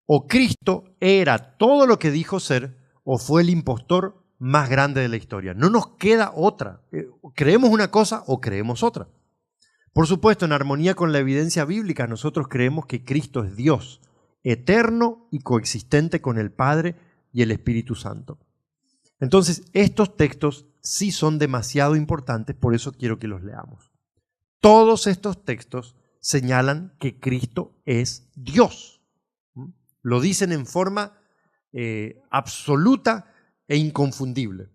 o Cristo era todo lo que dijo ser, o fue el impostor más grande de la historia. No nos queda otra. Creemos una cosa o creemos otra. Por supuesto, en armonía con la evidencia bíblica, nosotros creemos que Cristo es Dios, eterno y coexistente con el Padre y el Espíritu Santo. Entonces, estos textos sí son demasiado importantes, por eso quiero que los leamos. Todos estos textos señalan que Cristo es Dios. Lo dicen en forma absoluta e inconfundible.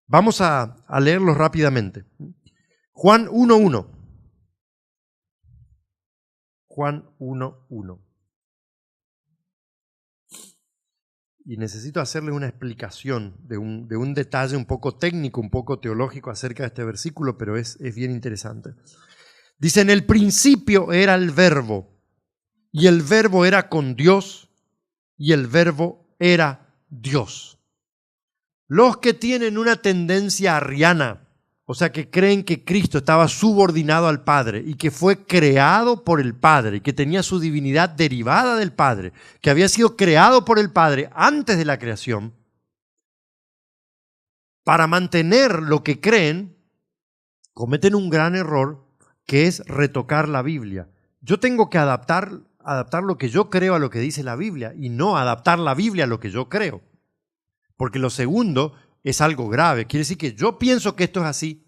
Vamos a leerlos rápidamente. Juan 1:1. Juan 1:1. Y necesito hacerle una explicación de un detalle un poco técnico, un poco teológico acerca de este versículo, pero es bien interesante. Dice, en el principio era el Verbo, y el Verbo era con Dios, y el Verbo era Dios. Los que tienen una tendencia arriana, o sea, que creen que Cristo estaba subordinado al Padre y que fue creado por el Padre y que tenía su divinidad derivada del Padre, que había sido creado por el Padre antes de la creación, para mantener lo que creen, cometen un gran error que es retocar la Biblia. Yo tengo que adaptar lo que yo creo a lo que dice la Biblia y no adaptar la Biblia a lo que yo creo. Porque lo segundo es algo grave. Quiere decir que yo pienso que esto es así,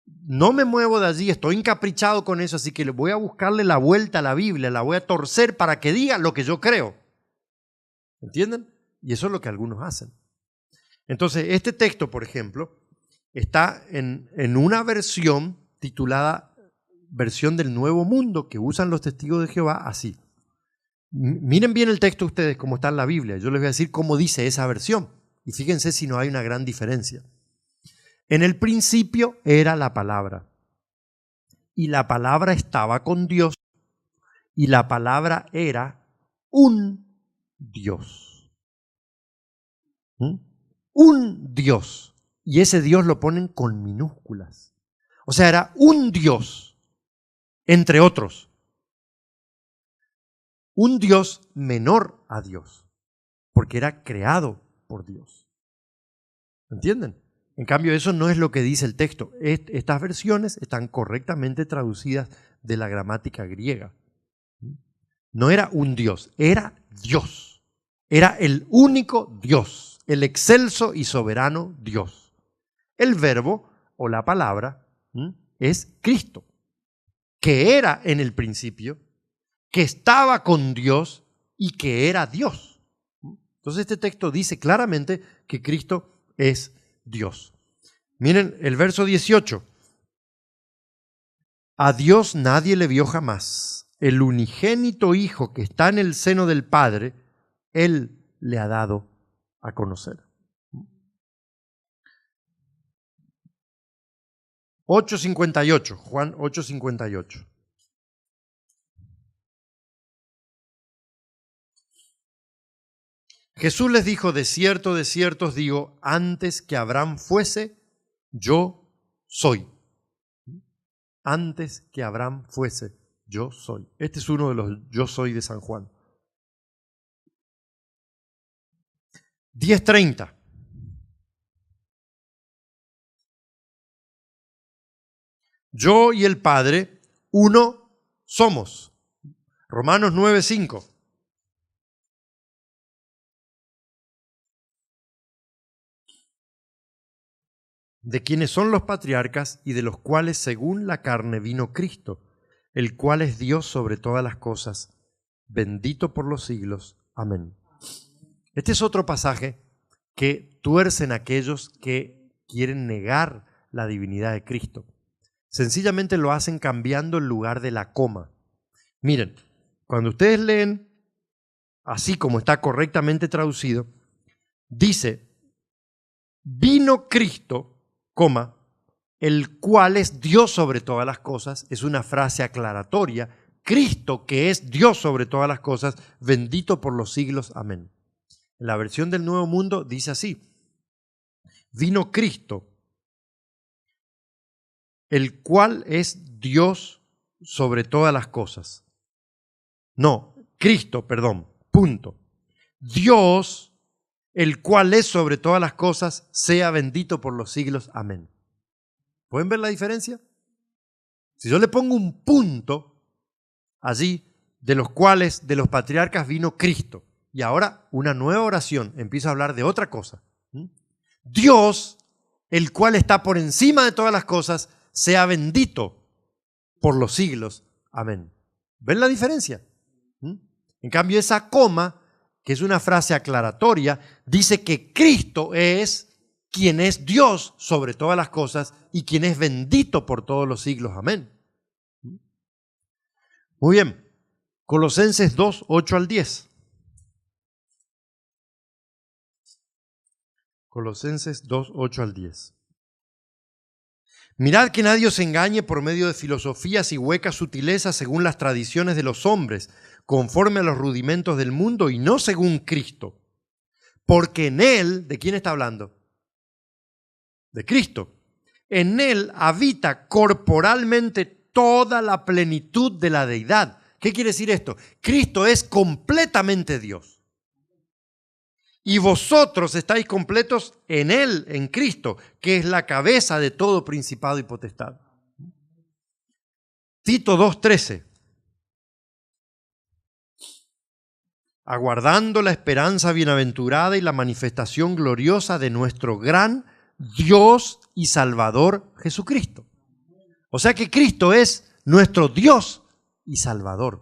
no me muevo de allí, estoy encaprichado con eso, así que voy a buscarle la vuelta a la Biblia, la voy a torcer para que diga lo que yo creo. ¿Entienden? Y eso es lo que algunos hacen. Entonces, este texto, por ejemplo, está en una versión titulada Versión del Nuevo Mundo, que usan los testigos de Jehová así. Miren bien el texto ustedes, cómo está en la Biblia. Yo les voy a decir cómo dice esa versión. Y fíjense si no hay una gran diferencia. En el principio era la palabra. Y la palabra estaba con Dios. Y la palabra era un Dios. Un Dios. Y ese Dios lo ponen con minúsculas. O sea, era un Dios, entre otros. Un Dios menor a Dios. Porque era creado por Dios. ¿Entienden? En cambio, eso no es lo que dice el texto. Estas versiones están correctamente traducidas de la gramática griega. No era un Dios, era Dios. Era el único Dios, el excelso y soberano Dios. El verbo o la palabra es Cristo, que era en el principio, que estaba con Dios y que era Dios. Entonces este texto dice claramente que Cristo es Dios. Miren el verso 18. A Dios nadie le vio jamás. El unigénito Hijo que está en el seno del Padre, Él le ha dado a conocer. 8:58, Juan 8:58. Jesús les dijo, de cierto os digo, antes que Abraham fuese, yo soy. Antes que Abraham fuese, yo soy. Este es uno de los yo soy de San Juan. 10:30. Yo y el Padre, uno somos. Romanos 9:5. De quienes son los patriarcas y de los cuales según la carne vino Cristo, el cual es Dios sobre todas las cosas, bendito por los siglos. Amén. Este es otro pasaje que tuercen aquellos que quieren negar la divinidad de Cristo. Sencillamente lo hacen cambiando el lugar de la coma. Miren, cuando ustedes leen, así como está correctamente traducido, dice, vino Cristo, el cual es Dios sobre todas las cosas, es una frase aclaratoria Cristo, que es Dios sobre todas las cosas, bendito por los siglos. Amén. En la versión del Nuevo Mundo dice así: vino Cristo, el cual es Dios sobre todas las cosas. No, Cristo, perdón, punto. Dios, el cual es sobre todas las cosas, sea bendito por los siglos. Amén. ¿Pueden ver la diferencia? Si yo le pongo un punto allí, de los cuales, de los patriarcas vino Cristo, y ahora una nueva oración empieza a hablar de otra cosa. Dios, el cual está por encima de todas las cosas, sea bendito por los siglos. Amén. ¿Ven la diferencia? En cambio, esa coma, que es una frase aclaratoria, dice que Cristo es quien es Dios sobre todas las cosas y quien es bendito por todos los siglos. Amén. Muy bien. Colosenses 2, 8 al 10. Colosenses 2, 8 al 10. Mirad que nadie os engañe por medio de filosofías y huecas sutilezas según las tradiciones de los hombres, conforme a los rudimentos del mundo y no según Cristo. Porque en Él, ¿de quién está hablando? De Cristo. En Él habita corporalmente toda la plenitud de la deidad. ¿Qué quiere decir esto? Cristo es completamente Dios. Y vosotros estáis completos en Él, en Cristo, que es la cabeza de todo principado y potestad. Tito 2:13. Aguardando la esperanza bienaventurada y la manifestación gloriosa de nuestro gran Dios y Salvador Jesucristo. O sea que Cristo es nuestro Dios y Salvador.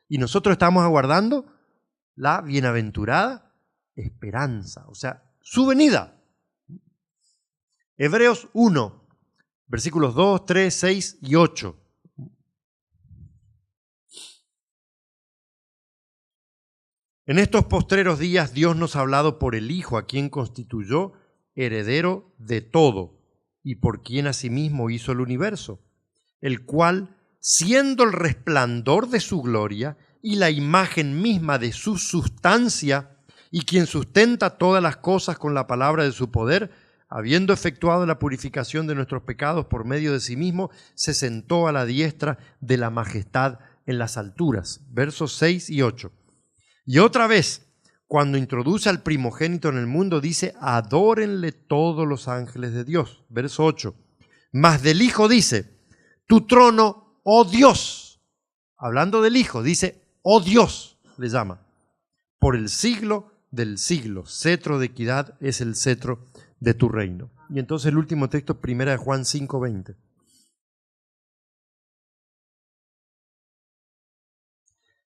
Y nosotros estamos aguardando la bienaventurada esperanza, o sea, su venida. Hebreos 1, versículos 2, 3, 6 y 8. En estos postreros días Dios nos ha hablado por el Hijo, a quien constituyó heredero de todo y por quien asimismo hizo el universo, el cual, siendo el resplandor de su gloria y la imagen misma de su sustancia, y quien sustenta todas las cosas con la palabra de su poder, habiendo efectuado la purificación de nuestros pecados por medio de sí mismo, se sentó a la diestra de la majestad en las alturas. Versos 6 y 8. Y otra vez, cuando introduce al primogénito en el mundo, dice: adórenle todos los ángeles de Dios. Verso 8. Mas del Hijo dice: tu trono, oh Dios. Hablando del Hijo, dice: oh Dios, le llama. Por el siglo del siglo, cetro de equidad es el cetro de tu reino. Y entonces el último texto, 1 Juan 5:20.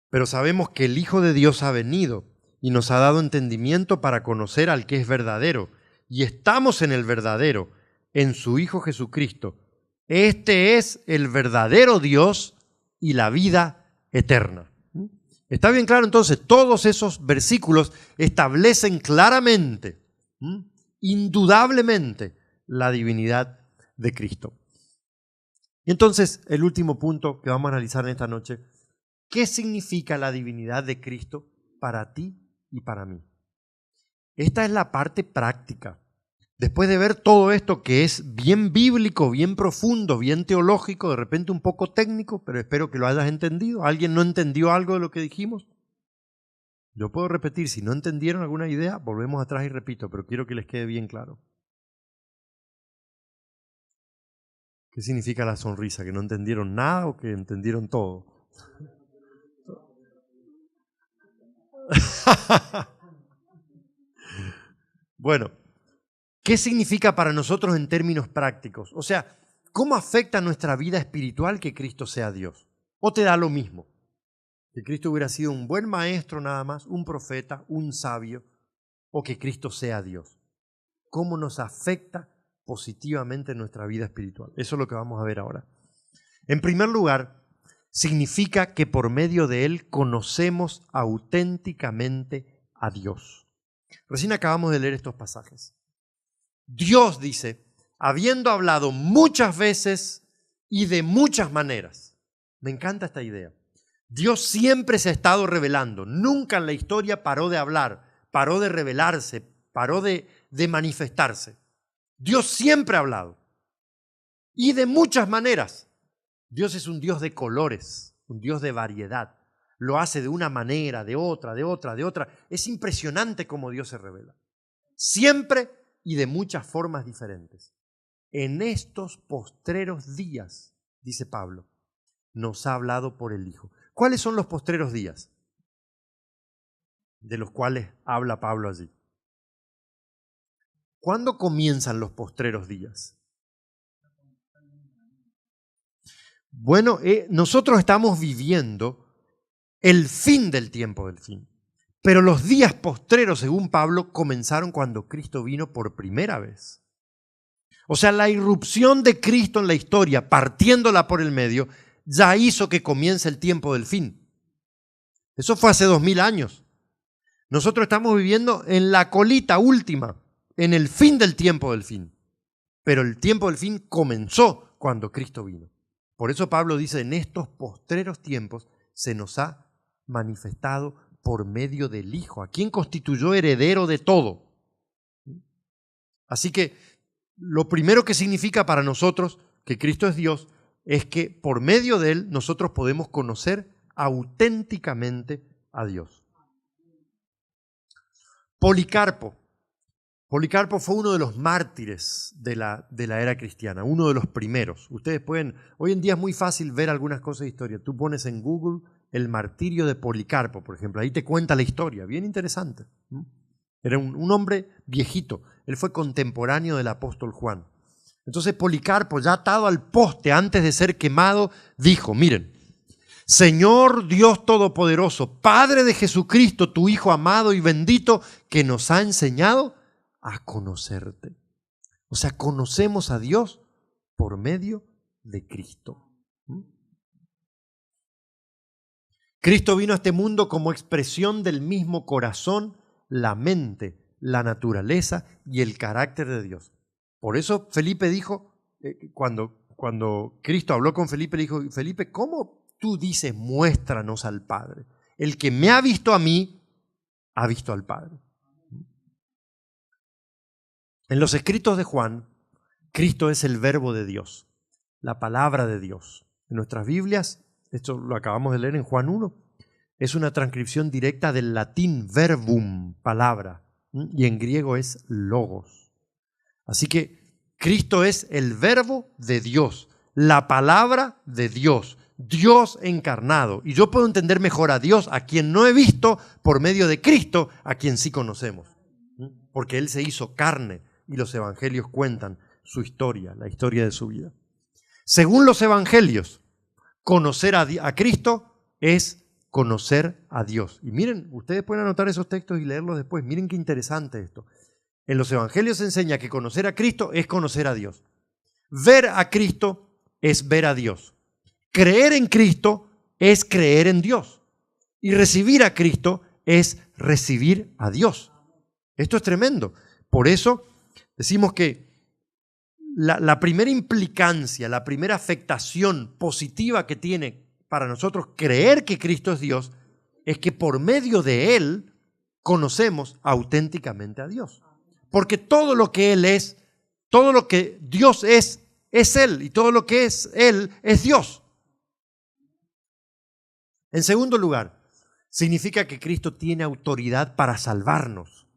Pero sabemos que el Hijo de Dios ha venido y nos ha dado entendimiento para conocer al que es verdadero. Y estamos en el verdadero, en su Hijo Jesucristo. Este es el verdadero Dios y la vida eterna. ¿Está bien claro? Entonces, todos esos versículos establecen claramente, indudablemente, la divinidad de Cristo. Y entonces, el último punto que vamos a analizar en esta noche: ¿qué significa la divinidad de Cristo para ti y para mí? Esta es la parte práctica. Después de ver todo esto que es bien bíblico, bien profundo, bien teológico, de repente un poco técnico, pero espero que lo hayas entendido. ¿Alguien no entendió algo de lo que dijimos? Yo puedo repetir, si no entendieron alguna idea, volvemos atrás y repito, pero quiero que les quede bien claro. ¿Qué significa la sonrisa? ¿Que no entendieron nada o que entendieron todo? Bueno, ¿qué significa para nosotros en términos prácticos? O sea, ¿cómo afecta nuestra vida espiritual que Cristo sea Dios? ¿O te da lo mismo? Que Cristo hubiera sido un buen maestro nada más, un profeta, un sabio, o que Cristo sea Dios. ¿Cómo nos afecta positivamente nuestra vida espiritual? Eso es lo que vamos a ver ahora. En primer lugar, significa que por medio de Él conocemos auténticamente a Dios. Recién acabamos de leer estos pasajes. Dios dice, habiendo hablado muchas veces y de muchas maneras. Me encanta esta idea. Dios siempre se ha estado revelando. Nunca en la historia paró de hablar, paró de revelarse, paró de manifestarse. Dios siempre ha hablado. Y de muchas maneras. Dios es un Dios de colores, un Dios de variedad. Lo hace de una manera, de otra, de otra, de otra. Es impresionante cómo Dios se revela. Siempre y de muchas formas diferentes. En estos postreros días, dice Pablo, nos ha hablado por el Hijo. ¿Cuáles son los postreros días de los cuales habla Pablo allí? ¿Cuándo comienzan los postreros días? Bueno, nosotros estamos viviendo el fin del tiempo del fin. Pero los días postreros, según Pablo, comenzaron cuando Cristo vino por primera vez. O sea, la irrupción de Cristo en la historia, partiéndola por el medio, ya hizo que comience el tiempo del fin. Eso fue hace 2000 años. Nosotros estamos viviendo en la colita última, en el fin del tiempo del fin. Pero el tiempo del fin comenzó cuando Cristo vino. Por eso Pablo dice, en estos postreros tiempos se nos ha manifestado por medio del Hijo, a quien constituyó heredero de todo. Así que lo primero que significa para nosotros que Cristo es Dios es que por medio de Él nosotros podemos conocer auténticamente a Dios. Policarpo fue uno de los mártires de la era cristiana, uno de los primeros. Ustedes pueden, hoy en día es muy fácil ver algunas cosas de historia. Tú pones en Google el martirio de Policarpo, por ejemplo, ahí te cuenta la historia, bien interesante. Era un hombre viejito, él fue contemporáneo del apóstol Juan. Entonces Policarpo, ya atado al poste antes de ser quemado, dijo, miren, Señor Dios Todopoderoso, Padre de Jesucristo, tu Hijo amado y bendito, que nos ha enseñado a conocerte. O sea, conocemos a Dios por medio de Cristo. Cristo vino a este mundo como expresión del mismo corazón, la mente, la naturaleza y el carácter de Dios. Por eso Felipe dijo, cuando Cristo habló con Felipe, le dijo, Felipe, ¿cómo tú dices muéstranos al Padre? El que me ha visto a mí, ha visto al Padre. En los escritos de Juan, Cristo es el verbo de Dios, la palabra de Dios. En nuestras Biblias, esto lo acabamos de leer en Juan 1, es una transcripción directa del latín verbum, palabra, y en griego es logos. Así que Cristo es el verbo de Dios, la palabra de Dios, Dios encarnado. Y yo puedo entender mejor a Dios, a quien no he visto, por medio de Cristo, a quien sí conocemos. Porque Él se hizo carne y los evangelios cuentan su historia, la historia de su vida. Según los evangelios, conocer a Cristo es conocer a Dios. Y miren, ustedes pueden anotar esos textos y leerlos después. Miren qué interesante esto. En los evangelios se enseña que conocer a Cristo es conocer a Dios. Ver a Cristo es ver a Dios. Creer en Cristo es creer en Dios. Y recibir a Cristo es recibir a Dios. Esto es tremendo. Por eso decimos que la primera implicancia, la primera afectación positiva que tiene para nosotros creer que Cristo es Dios es que por medio de Él conocemos auténticamente a Dios. Porque todo lo que Él es, todo lo que Dios es Él. Y todo lo que es Él es Dios. En segundo lugar, significa que Cristo tiene autoridad para salvarnos.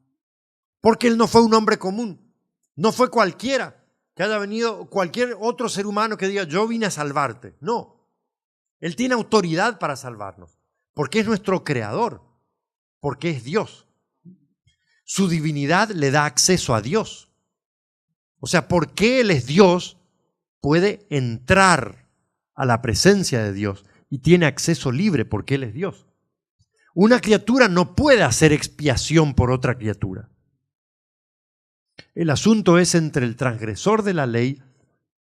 Porque Él no fue un hombre común. No fue cualquiera que haya venido, cualquier otro ser humano que diga, yo vine a salvarte. No. Él tiene autoridad para salvarnos. Porque es nuestro creador. Porque es Dios. Su divinidad le da acceso a Dios. O sea, porque Él es Dios, puede entrar a la presencia de Dios y tiene acceso libre porque Él es Dios. Una criatura no puede hacer expiación por otra criatura. El asunto es entre el transgresor de la ley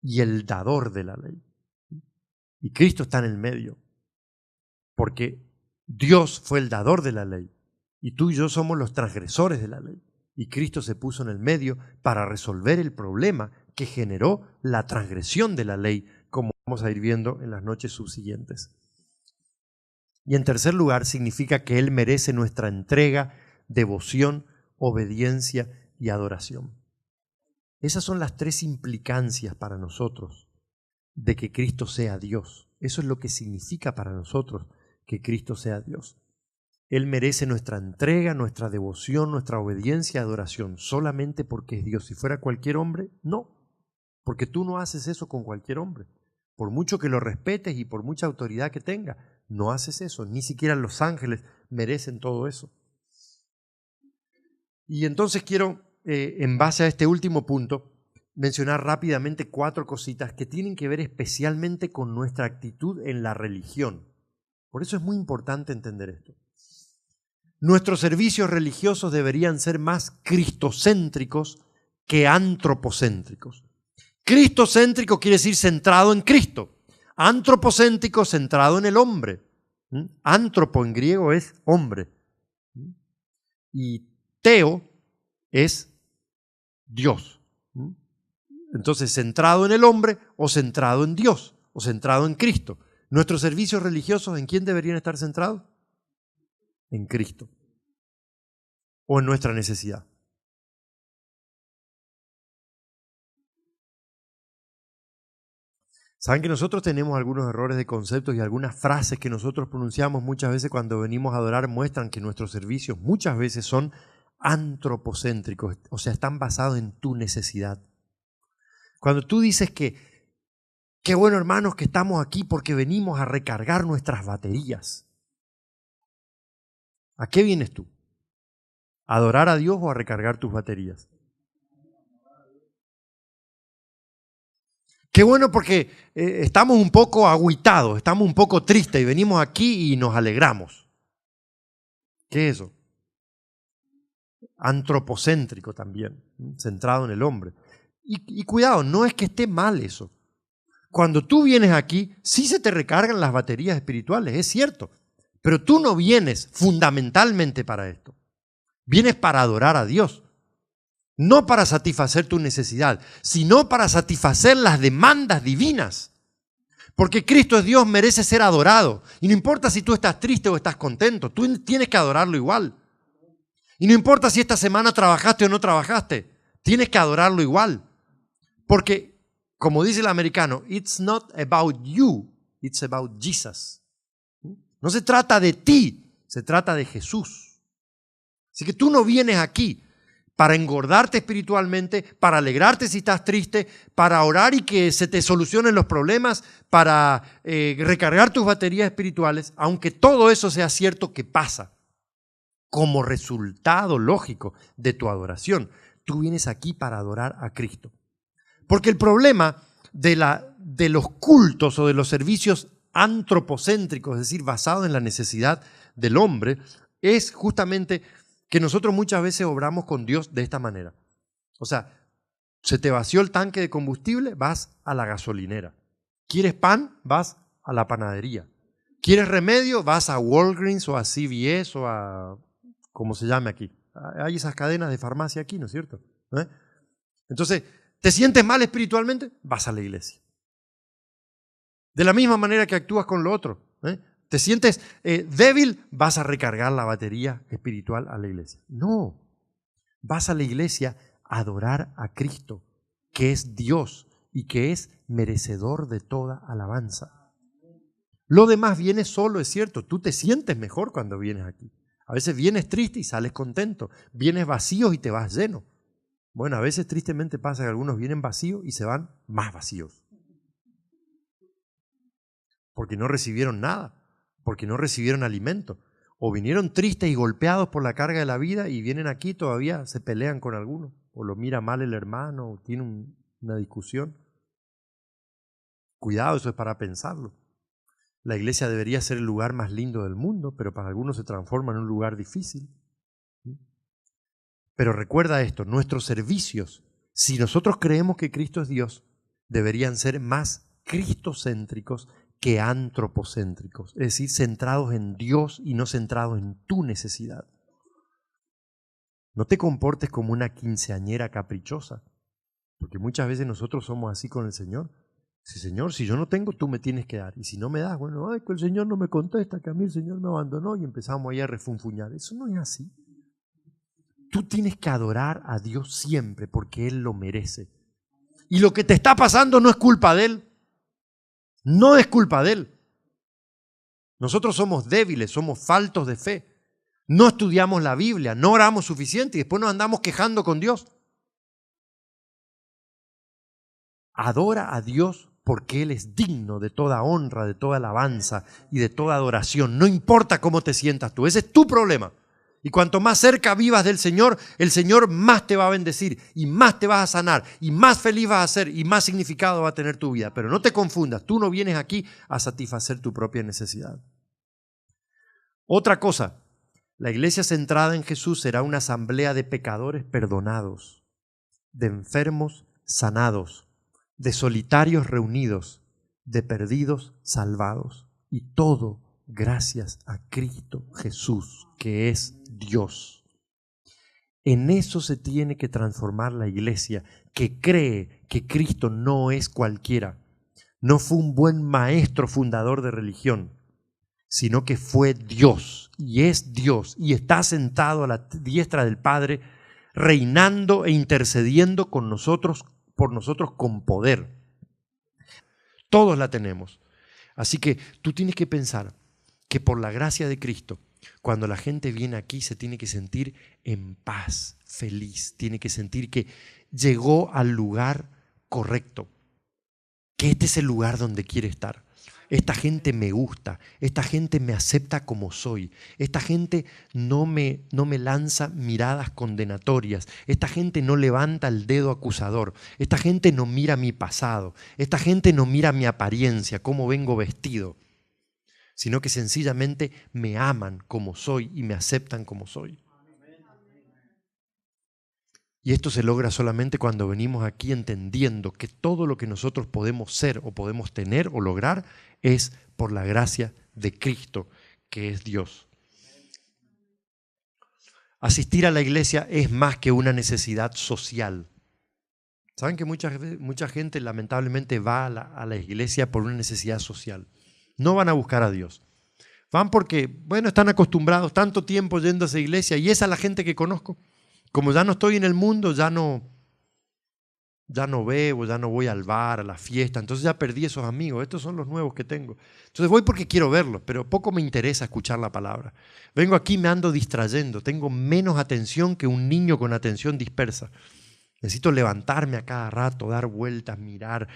y el dador de la ley. Y Cristo está en el medio, porque Dios fue el dador de la ley y tú y yo somos los transgresores de la ley. Y Cristo se puso en el medio para resolver el problema que generó la transgresión de la ley, como vamos a ir viendo en las noches subsiguientes. Y en tercer lugar, significa que Él merece nuestra entrega, devoción, obediencia y adoración. Esas son las tres implicancias para nosotros de que Cristo sea Dios. Eso es lo que significa para nosotros que Cristo sea Dios. Él merece nuestra entrega, nuestra devoción, nuestra obediencia y adoración, solamente porque es Dios. Si fuera cualquier hombre, no. Porque tú no haces eso con cualquier hombre. Por mucho que lo respetes y por mucha autoridad que tenga, no haces eso. Ni siquiera los ángeles merecen todo eso. Y entonces quiero, en base a este último punto, mencionar rápidamente 4 cositas que tienen que ver especialmente con nuestra actitud en la religión. Por eso es muy importante entender esto. Nuestros servicios religiosos deberían ser más cristocéntricos que antropocéntricos. Cristocéntrico quiere decir centrado en Cristo. Antropocéntrico, centrado en el hombre. Antropo en griego es hombre. Y teo es Dios. Entonces, centrado en el hombre o centrado en Dios o centrado en Cristo. ¿Nuestros servicios religiosos en quién deberían estar centrados? En Cristo. O en nuestra necesidad. Saben que nosotros tenemos algunos errores de conceptos y algunas frases que nosotros pronunciamos muchas veces cuando venimos a adorar muestran que nuestros servicios muchas veces son antropocéntricos, o sea, están basados en tu necesidad. Cuando tú dices que, qué bueno hermanos que estamos aquí porque venimos a recargar nuestras baterías. ¿A qué vienes tú? ¿A adorar a Dios o a recargar tus baterías? Qué bueno porque estamos un poco agüitados, estamos un poco tristes y venimos aquí y nos alegramos. ¿Qué es eso? Antropocéntrico también, centrado en el hombre. Y cuidado, no es que esté mal eso. Cuando tú vienes aquí, sí se te recargan las baterías espirituales, es cierto. Pero tú no vienes fundamentalmente para esto. Vienes para adorar a Dios. No para satisfacer tu necesidad, sino para satisfacer las demandas divinas. Porque Cristo es Dios, merece ser adorado. Y no importa si tú estás triste o estás contento, tú tienes que adorarlo igual. Y no importa si esta semana trabajaste o no trabajaste, tienes que adorarlo igual. Porque, como dice el americano, it's not about you, it's about Jesus. No se trata de ti, se trata de Jesús. Así que tú no vienes aquí para engordarte espiritualmente, para alegrarte si estás triste, para orar y que se te solucionen los problemas, para recargar tus baterías espirituales, aunque todo eso sea cierto que pasa como resultado lógico de tu adoración. Tú vienes aquí para adorar a Cristo. Porque el problema de los cultos o de los servicios antropocéntricos, es decir, basados en la necesidad del hombre, es justamente que nosotros muchas veces obramos con Dios de esta manera. O sea, se te vació el tanque de combustible, vas a la gasolinera. ¿Quieres pan? Vas a la panadería. ¿Quieres remedio? Vas a Walgreens o a CVS o a... ¿cómo se llame aquí? Hay esas cadenas de farmacia aquí, ¿no es cierto? Entonces, ¿te sientes mal espiritualmente? Vas a la iglesia. De la misma manera que actúas con lo otro. ¿Te sientes débil? Vas a recargar la batería espiritual a la iglesia. No, vas a la iglesia a adorar a Cristo, que es Dios y que es merecedor de toda alabanza. Lo demás viene solo, es cierto. Tú te sientes mejor cuando vienes aquí. A veces vienes triste y sales contento. Vienes vacío y te vas lleno. Bueno, a veces tristemente pasa que algunos vienen vacíos y se van más vacíos. Porque no recibieron nada. Porque no recibieron alimento. O vinieron tristes y golpeados por la carga de la vida y vienen aquí y todavía se pelean con alguno. O lo mira mal el hermano, o tiene una discusión. Cuidado, eso es para pensarlo. La iglesia debería ser el lugar más lindo del mundo, pero para algunos se transforma en un lugar difícil. Pero recuerda esto, nuestros servicios, si nosotros creemos que Cristo es Dios, deberían ser más cristocéntricos que antropocéntricos, es decir, centrados en Dios y no centrados en tu necesidad. No te comportes como una quinceañera caprichosa, porque muchas veces nosotros somos así con el Señor. Sí, Señor, si yo no tengo, tú me tienes que dar. Y si no me das, bueno, ay, que el Señor no me contesta, que a mí el Señor me abandonó, y empezamos ahí a refunfuñar. Eso no es así. Tú tienes que adorar a Dios siempre porque Él lo merece. Y lo que te está pasando no es culpa de Él. No es culpa de Él. Nosotros somos débiles, somos faltos de fe. No estudiamos la Biblia, no oramos suficiente y después nos andamos quejando con Dios. Adora a Dios porque Él es digno de toda honra, de toda alabanza y de toda adoración. No importa cómo te sientas tú, ese es tu problema. Y cuanto más cerca vivas del Señor, el Señor más te va a bendecir y más te vas a sanar y más feliz vas a ser y más significado va a tener tu vida. Pero no te confundas, tú no vienes aquí a satisfacer tu propia necesidad. Otra cosa, la iglesia centrada en Jesús será una asamblea de pecadores perdonados, de enfermos sanados, de solitarios reunidos, de perdidos salvados. Y todo gracias a Cristo Jesús, que es Dios. En eso se tiene que transformar la iglesia, que cree que Cristo no es cualquiera. No fue un buen maestro fundador de religión, sino que fue Dios, y es Dios, y está sentado a la diestra del Padre, reinando e intercediendo con nosotros, por nosotros con poder. Todos la tenemos. Así que tú tienes que pensar que por la gracia de Cristo, cuando la gente viene aquí se tiene que sentir en paz, feliz, tiene que sentir que llegó al lugar correcto, que este es el lugar donde quiere estar. Esta gente me gusta, esta gente me acepta como soy, esta gente no me lanza miradas condenatorias, esta gente no levanta el dedo acusador, esta gente no mira mi pasado, esta gente no mira mi apariencia, cómo vengo vestido, sino que sencillamente me aman como soy y me aceptan como soy. Y esto se logra solamente cuando venimos aquí entendiendo que todo lo que nosotros podemos ser o podemos tener o lograr es por la gracia de Cristo, que es Dios. Asistir a la iglesia es más que una necesidad social. ¿Saben que mucha gente lamentablemente va a la iglesia por una necesidad social? No van a buscar a Dios. Van porque, bueno, están acostumbrados tanto tiempo yendo a esa iglesia y esa es la gente que conozco. Como ya no estoy en el mundo, ya no bebo, ya no voy al bar, a la fiesta, entonces ya perdí esos amigos, estos son los nuevos que tengo. Entonces voy porque quiero verlos, pero poco me interesa escuchar la palabra. Vengo aquí, me ando distrayendo, tengo menos atención que un niño con atención dispersa. Necesito levantarme a cada rato, dar vueltas, mirar.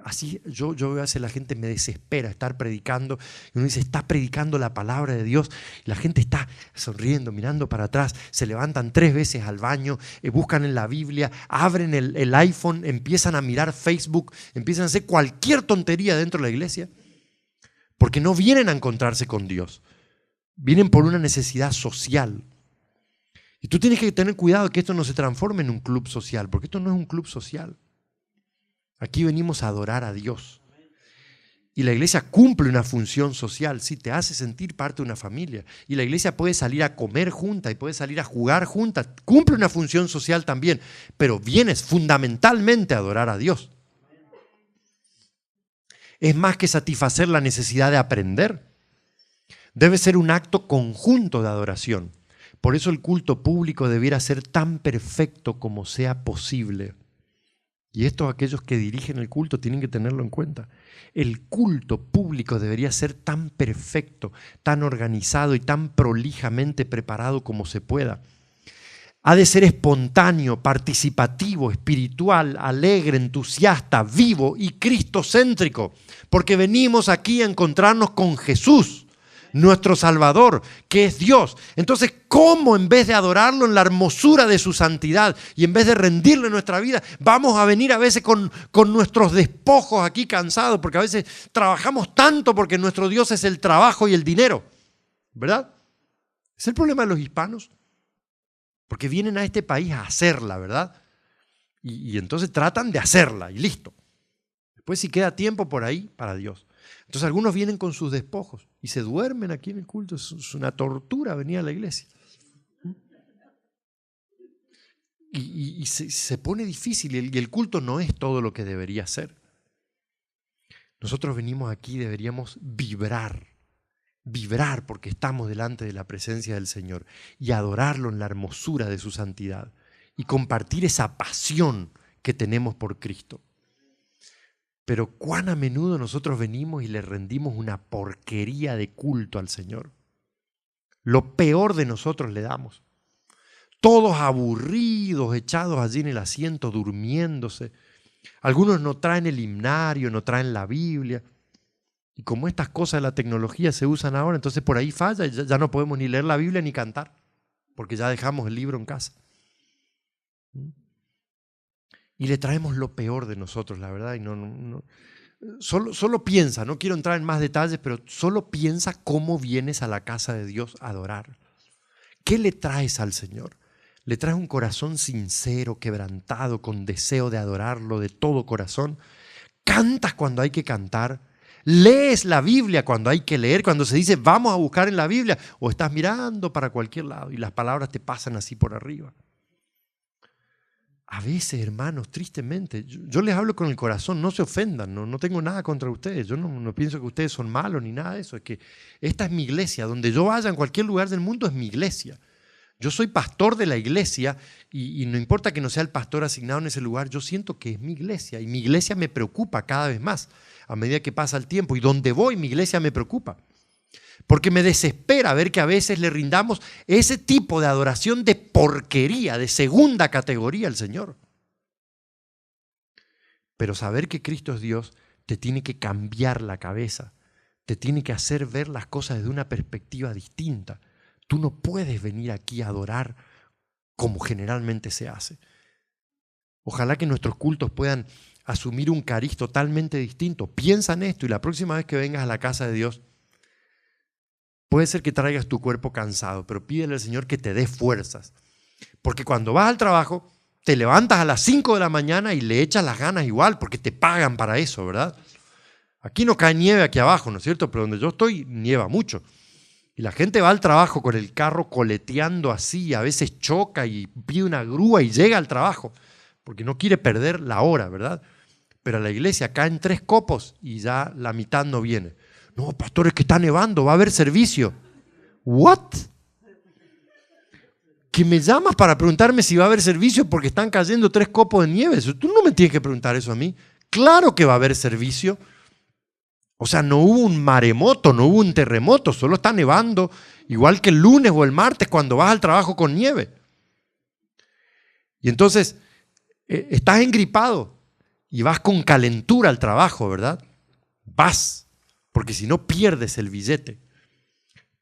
Así yo veo a veces la gente me desespera estar predicando. Y uno dice, está predicando la palabra de Dios. Y la gente está sonriendo, mirando para atrás. Se levantan 3 veces al baño, buscan en la Biblia, abren el iPhone, empiezan a mirar Facebook, empiezan a hacer cualquier tontería dentro de la iglesia. Porque no vienen a encontrarse con Dios. Vienen por una necesidad social. Y tú tienes que tener cuidado que esto no se transforme en un club social, porque esto no es un club social. Aquí venimos a adorar a Dios. Y la iglesia cumple una función social, sí, te hace sentir parte de una familia. Y la iglesia puede salir a comer junta y puede salir a jugar junta, cumple una función social también, pero vienes fundamentalmente a adorar a Dios. Es más que satisfacer la necesidad de aprender. Debe ser un acto conjunto de adoración. Por eso el culto público debiera ser tan perfecto como sea posible. Y esto aquellos que dirigen el culto tienen que tenerlo en cuenta. El culto público debería ser tan perfecto, tan organizado y tan prolijamente preparado como se pueda. Ha de ser espontáneo, participativo, espiritual, alegre, entusiasta, vivo y cristocéntrico, porque venimos aquí a encontrarnos con Jesús, nuestro Salvador, que es Dios. Entonces, ¿cómo en vez de adorarlo en la hermosura de su santidad y en vez de rendirle nuestra vida, vamos a venir a veces con nuestros despojos aquí cansados? Porque a veces trabajamos tanto porque nuestro Dios es el trabajo y el dinero, ¿verdad? Es el problema de los hispanos, porque vienen a este país a hacerla, ¿verdad? Y entonces tratan de hacerla y listo. Después si queda tiempo por ahí, para Dios. Entonces algunos vienen con sus despojos y se duermen aquí en el culto. Es una tortura venir a la iglesia. Y se pone difícil y el culto no es todo lo que debería ser. Nosotros venimos aquí y deberíamos vibrar porque estamos delante de la presencia del Señor y adorarlo en la hermosura de su santidad y compartir esa pasión que tenemos por Cristo. Pero cuán a menudo nosotros venimos y le rendimos una porquería de culto al Señor. Lo peor de nosotros le damos. Todos aburridos, echados allí en el asiento, durmiéndose. Algunos no traen el himnario, no traen la Biblia. Y como estas cosas de la tecnología se usan ahora, entonces por ahí falla y ya no podemos ni leer la Biblia ni cantar, porque ya dejamos el libro en casa. Y le traemos lo peor de nosotros, la verdad. Y solo piensa, no quiero entrar en más detalles, pero solo piensa cómo vienes a la casa de Dios a adorar. ¿Qué le traes al Señor? ¿Le traes un corazón sincero, quebrantado, con deseo de adorarlo de todo corazón? ¿Cantas cuando hay que cantar? ¿Lees la Biblia cuando hay que leer? Cuando se dice vamos a buscar en la Biblia, o estás mirando para cualquier lado y las palabras te pasan así por arriba. A veces, hermanos, tristemente, yo les hablo con el corazón, no se ofendan, no tengo nada contra ustedes, yo no pienso que ustedes son malos ni nada de eso, es que esta es mi iglesia, donde yo vaya en cualquier lugar del mundo es mi iglesia. Yo soy pastor de la iglesia y no importa que no sea el pastor asignado en ese lugar, yo siento que es mi iglesia y mi iglesia me preocupa cada vez más a medida que pasa el tiempo y donde voy mi iglesia me preocupa. Porque me desespera ver que a veces le rindamos ese tipo de adoración de porquería, de segunda categoría al Señor. Pero saber que Cristo es Dios te tiene que cambiar la cabeza, te tiene que hacer ver las cosas desde una perspectiva distinta. Tú no puedes venir aquí a adorar como generalmente se hace. Ojalá que nuestros cultos puedan asumir un cariz totalmente distinto. Piensa en esto y la próxima vez que vengas a la casa de Dios, puede ser que traigas tu cuerpo cansado, pero pídele al Señor que te dé fuerzas. Porque cuando vas al trabajo, te levantas a las 5 de la mañana y le echas las ganas igual, porque te pagan para eso, ¿verdad? Aquí no cae nieve aquí abajo, ¿no es cierto? Pero donde yo estoy, nieva mucho. Y la gente va al trabajo con el carro coleteando así, a veces choca y pide una grúa y llega al trabajo, porque no quiere perder la hora, ¿verdad? Pero a la iglesia caen 3 copos y ya la mitad no viene. No, pastor, es que está nevando, va a haber servicio. ¿What? ¿Que me llamas para preguntarme si va a haber servicio porque están cayendo 3 copos de nieve? Tú no me tienes que preguntar eso a mí. Claro que va a haber servicio. O sea, no hubo un maremoto, no hubo un terremoto, solo está nevando, igual que el lunes o el martes cuando vas al trabajo con nieve. Y entonces, estás engripado y vas con calentura al trabajo, ¿verdad? Vas, porque si no pierdes el billete.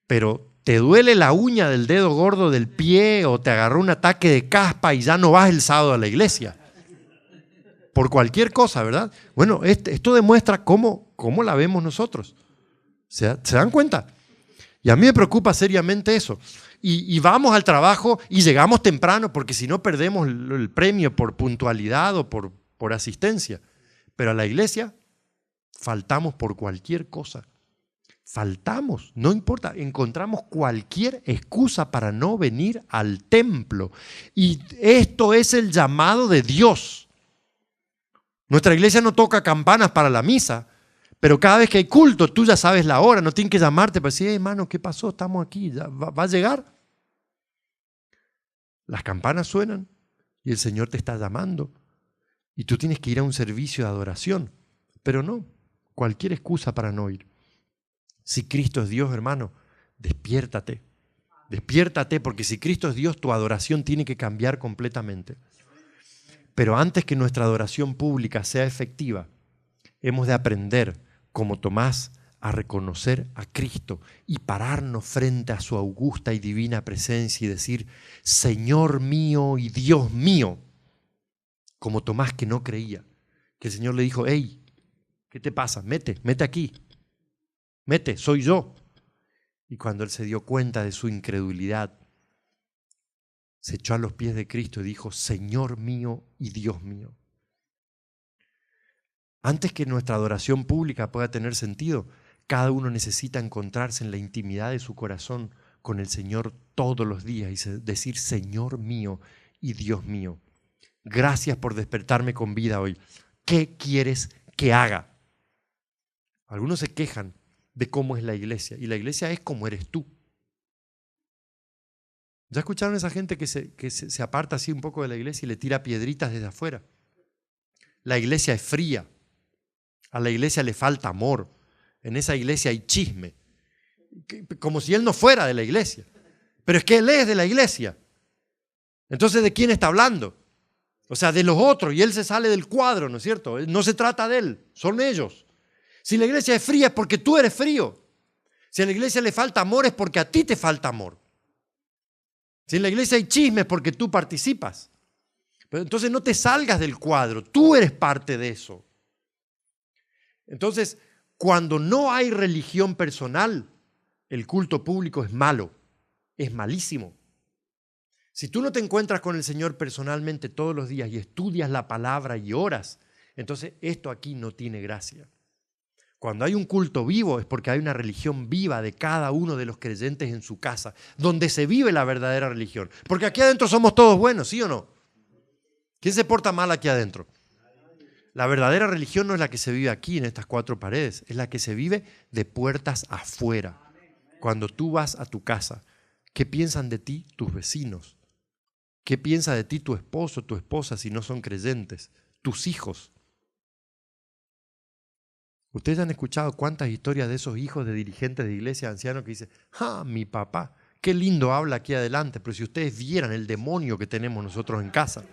Pero te duele la uña del dedo gordo del pie o te agarró un ataque de caspa y ya no vas el sábado a la iglesia. Por cualquier cosa, ¿verdad? Bueno, esto demuestra cómo la vemos nosotros. ¿Se dan cuenta? Y a mí me preocupa seriamente eso. Y vamos al trabajo y llegamos temprano porque si no perdemos el premio por puntualidad o por asistencia. Pero a la iglesia faltamos por cualquier cosa. Faltamos, no importa, encontramos cualquier excusa para no venir al templo. Y esto es el llamado de Dios. Nuestra iglesia no toca campanas para la misa, pero cada vez que hay culto, tú ya sabes la hora, no tienen que llamarte para decir, hermano, ¿qué pasó? Estamos aquí, ¿ya va a llegar? Las campanas suenan y el Señor te está llamando y tú tienes que ir a un servicio de adoración, pero no, cualquier excusa para no ir. Si Cristo es Dios, hermano, despiértate, despiértate, porque si Cristo es Dios, tu adoración tiene que cambiar completamente. Pero antes que nuestra adoración pública sea efectiva, hemos de aprender, como Tomás, a reconocer a Cristo y pararnos frente a su augusta y divina presencia y decir, Señor mío y Dios mío, como Tomás que no creía, que el Señor le dijo, hey, ¿qué te pasa? Mete aquí, mete, soy yo. Y cuando él se dio cuenta de su incredulidad, se echó a los pies de Cristo y dijo, Señor mío y Dios mío. Antes que nuestra adoración pública pueda tener sentido, cada uno necesita encontrarse en la intimidad de su corazón con el Señor todos los días y decir, Señor mío y Dios mío, gracias por despertarme con vida hoy. ¿Qué quieres que haga? Algunos se quejan de cómo es la iglesia, y la iglesia es como eres tú. ¿Ya escucharon a esa gente que se aparta así un poco de la iglesia y le tira piedritas desde afuera? La iglesia es fría, a la iglesia le falta amor, en esa iglesia hay chisme, como si él no fuera de la iglesia. Pero es que él es de la iglesia. Entonces, ¿de quién está hablando? O sea, de los otros, y él se sale del cuadro, ¿no es cierto? No se trata de él, son ellos. Si la iglesia es fría es porque tú eres frío. Si a la iglesia le falta amor es porque a ti te falta amor. Si en la iglesia hay chisme es porque tú participas. Pero entonces no te salgas del cuadro, tú eres parte de eso. Entonces, cuando no hay religión personal, el culto público es malo, es malísimo. Si tú no te encuentras con el Señor personalmente todos los días y estudias la palabra y oras, entonces esto aquí no tiene gracia. Cuando hay un culto vivo es porque hay una religión viva de cada uno de los creyentes en su casa, donde se vive la verdadera religión. Porque aquí adentro somos todos buenos, ¿sí o no? ¿Quién se porta mal aquí adentro? La verdadera religión no es la que se vive aquí en estas cuatro paredes, es la que se vive de puertas afuera. Cuando tú vas a tu casa, ¿qué piensan de ti tus vecinos? ¿Qué piensa de ti tu esposo, tu esposa si no son creyentes? Tus hijos. Ustedes han escuchado cuántas historias de esos hijos de dirigentes de iglesias ancianos que dicen, mi papá, qué lindo habla aquí adelante, pero si ustedes vieran el demonio que tenemos nosotros en casa.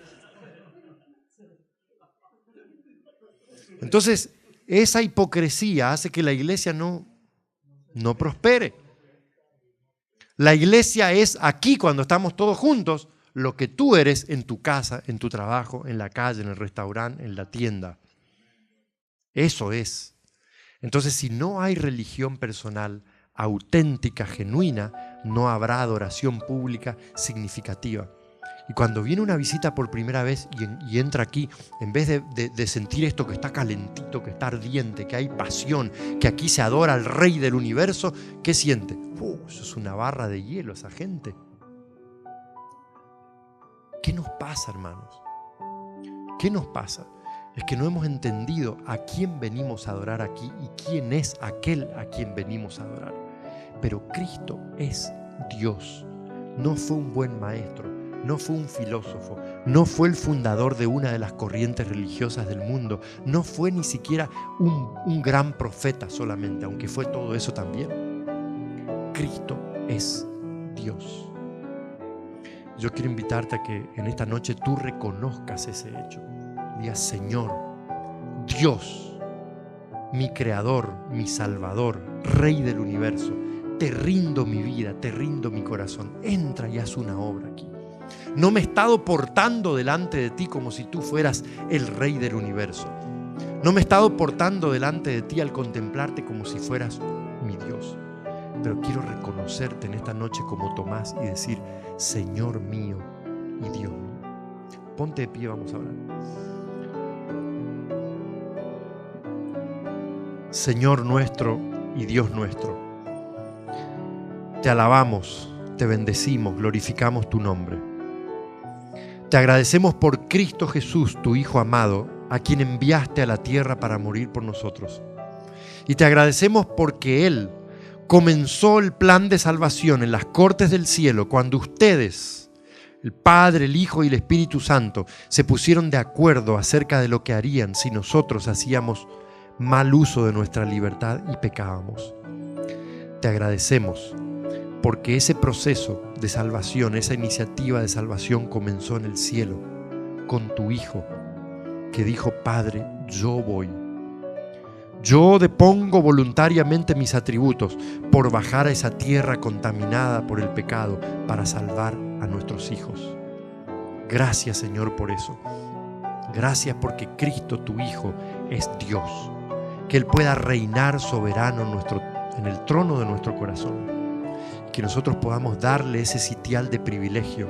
Entonces, esa hipocresía hace que la iglesia no prospere. La iglesia es aquí cuando estamos todos juntos, lo que tú eres en tu casa, en tu trabajo, en la calle, en el restaurante, en la tienda. Eso es. Entonces, si no hay religión personal auténtica, genuina, no habrá adoración pública significativa. Y cuando viene una visita por primera vez y entra aquí, en vez de sentir esto que está calentito, que está ardiente, que hay pasión, que aquí se adora al Rey del universo, ¿qué siente? Eso es una barra de hielo, esa gente. ¿Qué nos pasa, hermanos? ¿Qué nos pasa? Es que no hemos entendido a quién venimos a adorar aquí y quién es aquel a quien venimos a adorar. Pero Cristo es Dios. No fue un buen maestro, no fue un filósofo, no fue el fundador de una de las corrientes religiosas del mundo, no fue ni siquiera un gran profeta solamente, aunque fue todo eso también. Cristo es Dios. Yo quiero invitarte a que en esta noche tú reconozcas ese hecho. Digas, Señor, Dios, mi Creador, mi Salvador, Rey del universo, te rindo mi vida, te rindo mi corazón. Entra y haz una obra aquí. No me he estado portando delante de ti como si tú fueras el Rey del universo. No me he estado portando delante de ti al contemplarte como si fueras mi Dios. Pero quiero reconocerte en esta noche como Tomás y decir, Señor mío y Dios mío. Ponte de pie, vamos a orar. Señor nuestro y Dios nuestro, te alabamos, te bendecimos, glorificamos tu nombre. Te agradecemos por Cristo Jesús, tu Hijo amado, a quien enviaste a la tierra para morir por nosotros. Y te agradecemos porque Él comenzó el plan de salvación en las cortes del cielo cuando ustedes, el Padre, el Hijo y el Espíritu Santo, se pusieron de acuerdo acerca de lo que harían si nosotros hacíamos mal uso de nuestra libertad y pecábamos. Te agradecemos porque ese proceso de salvación, esa iniciativa de salvación comenzó en el cielo con tu Hijo, que dijo, Padre, yo voy. Yo depongo voluntariamente mis atributos por bajar a esa tierra contaminada por el pecado para salvar a nuestros hijos. Gracias, Señor, por eso. Gracias porque Cristo, tu Hijo, es Dios. Que Él pueda reinar soberano en el trono de nuestro corazón. Que nosotros podamos darle ese sitial de privilegio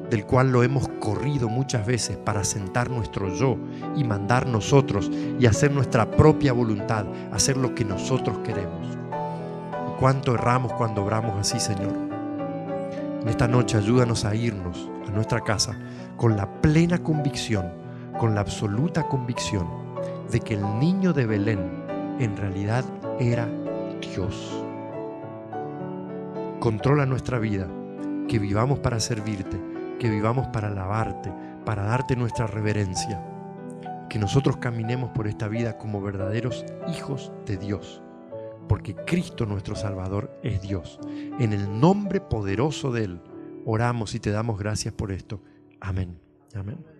del cual lo hemos corrido muchas veces para sentar nuestro yo y mandar nosotros y hacer nuestra propia voluntad, hacer lo que nosotros queremos. Y cuánto erramos cuando obramos así, Señor. En esta noche ayúdanos a irnos a nuestra casa con la plena convicción, con la absoluta convicción de que el niño de Belén en realidad era Dios. Controla nuestra vida, que vivamos para servirte, que vivamos para alabarte, para darte nuestra reverencia. Que nosotros caminemos por esta vida como verdaderos hijos de Dios, porque Cristo nuestro Salvador es Dios. En el nombre poderoso de Él oramos y te damos gracias por esto. Amén. Amén.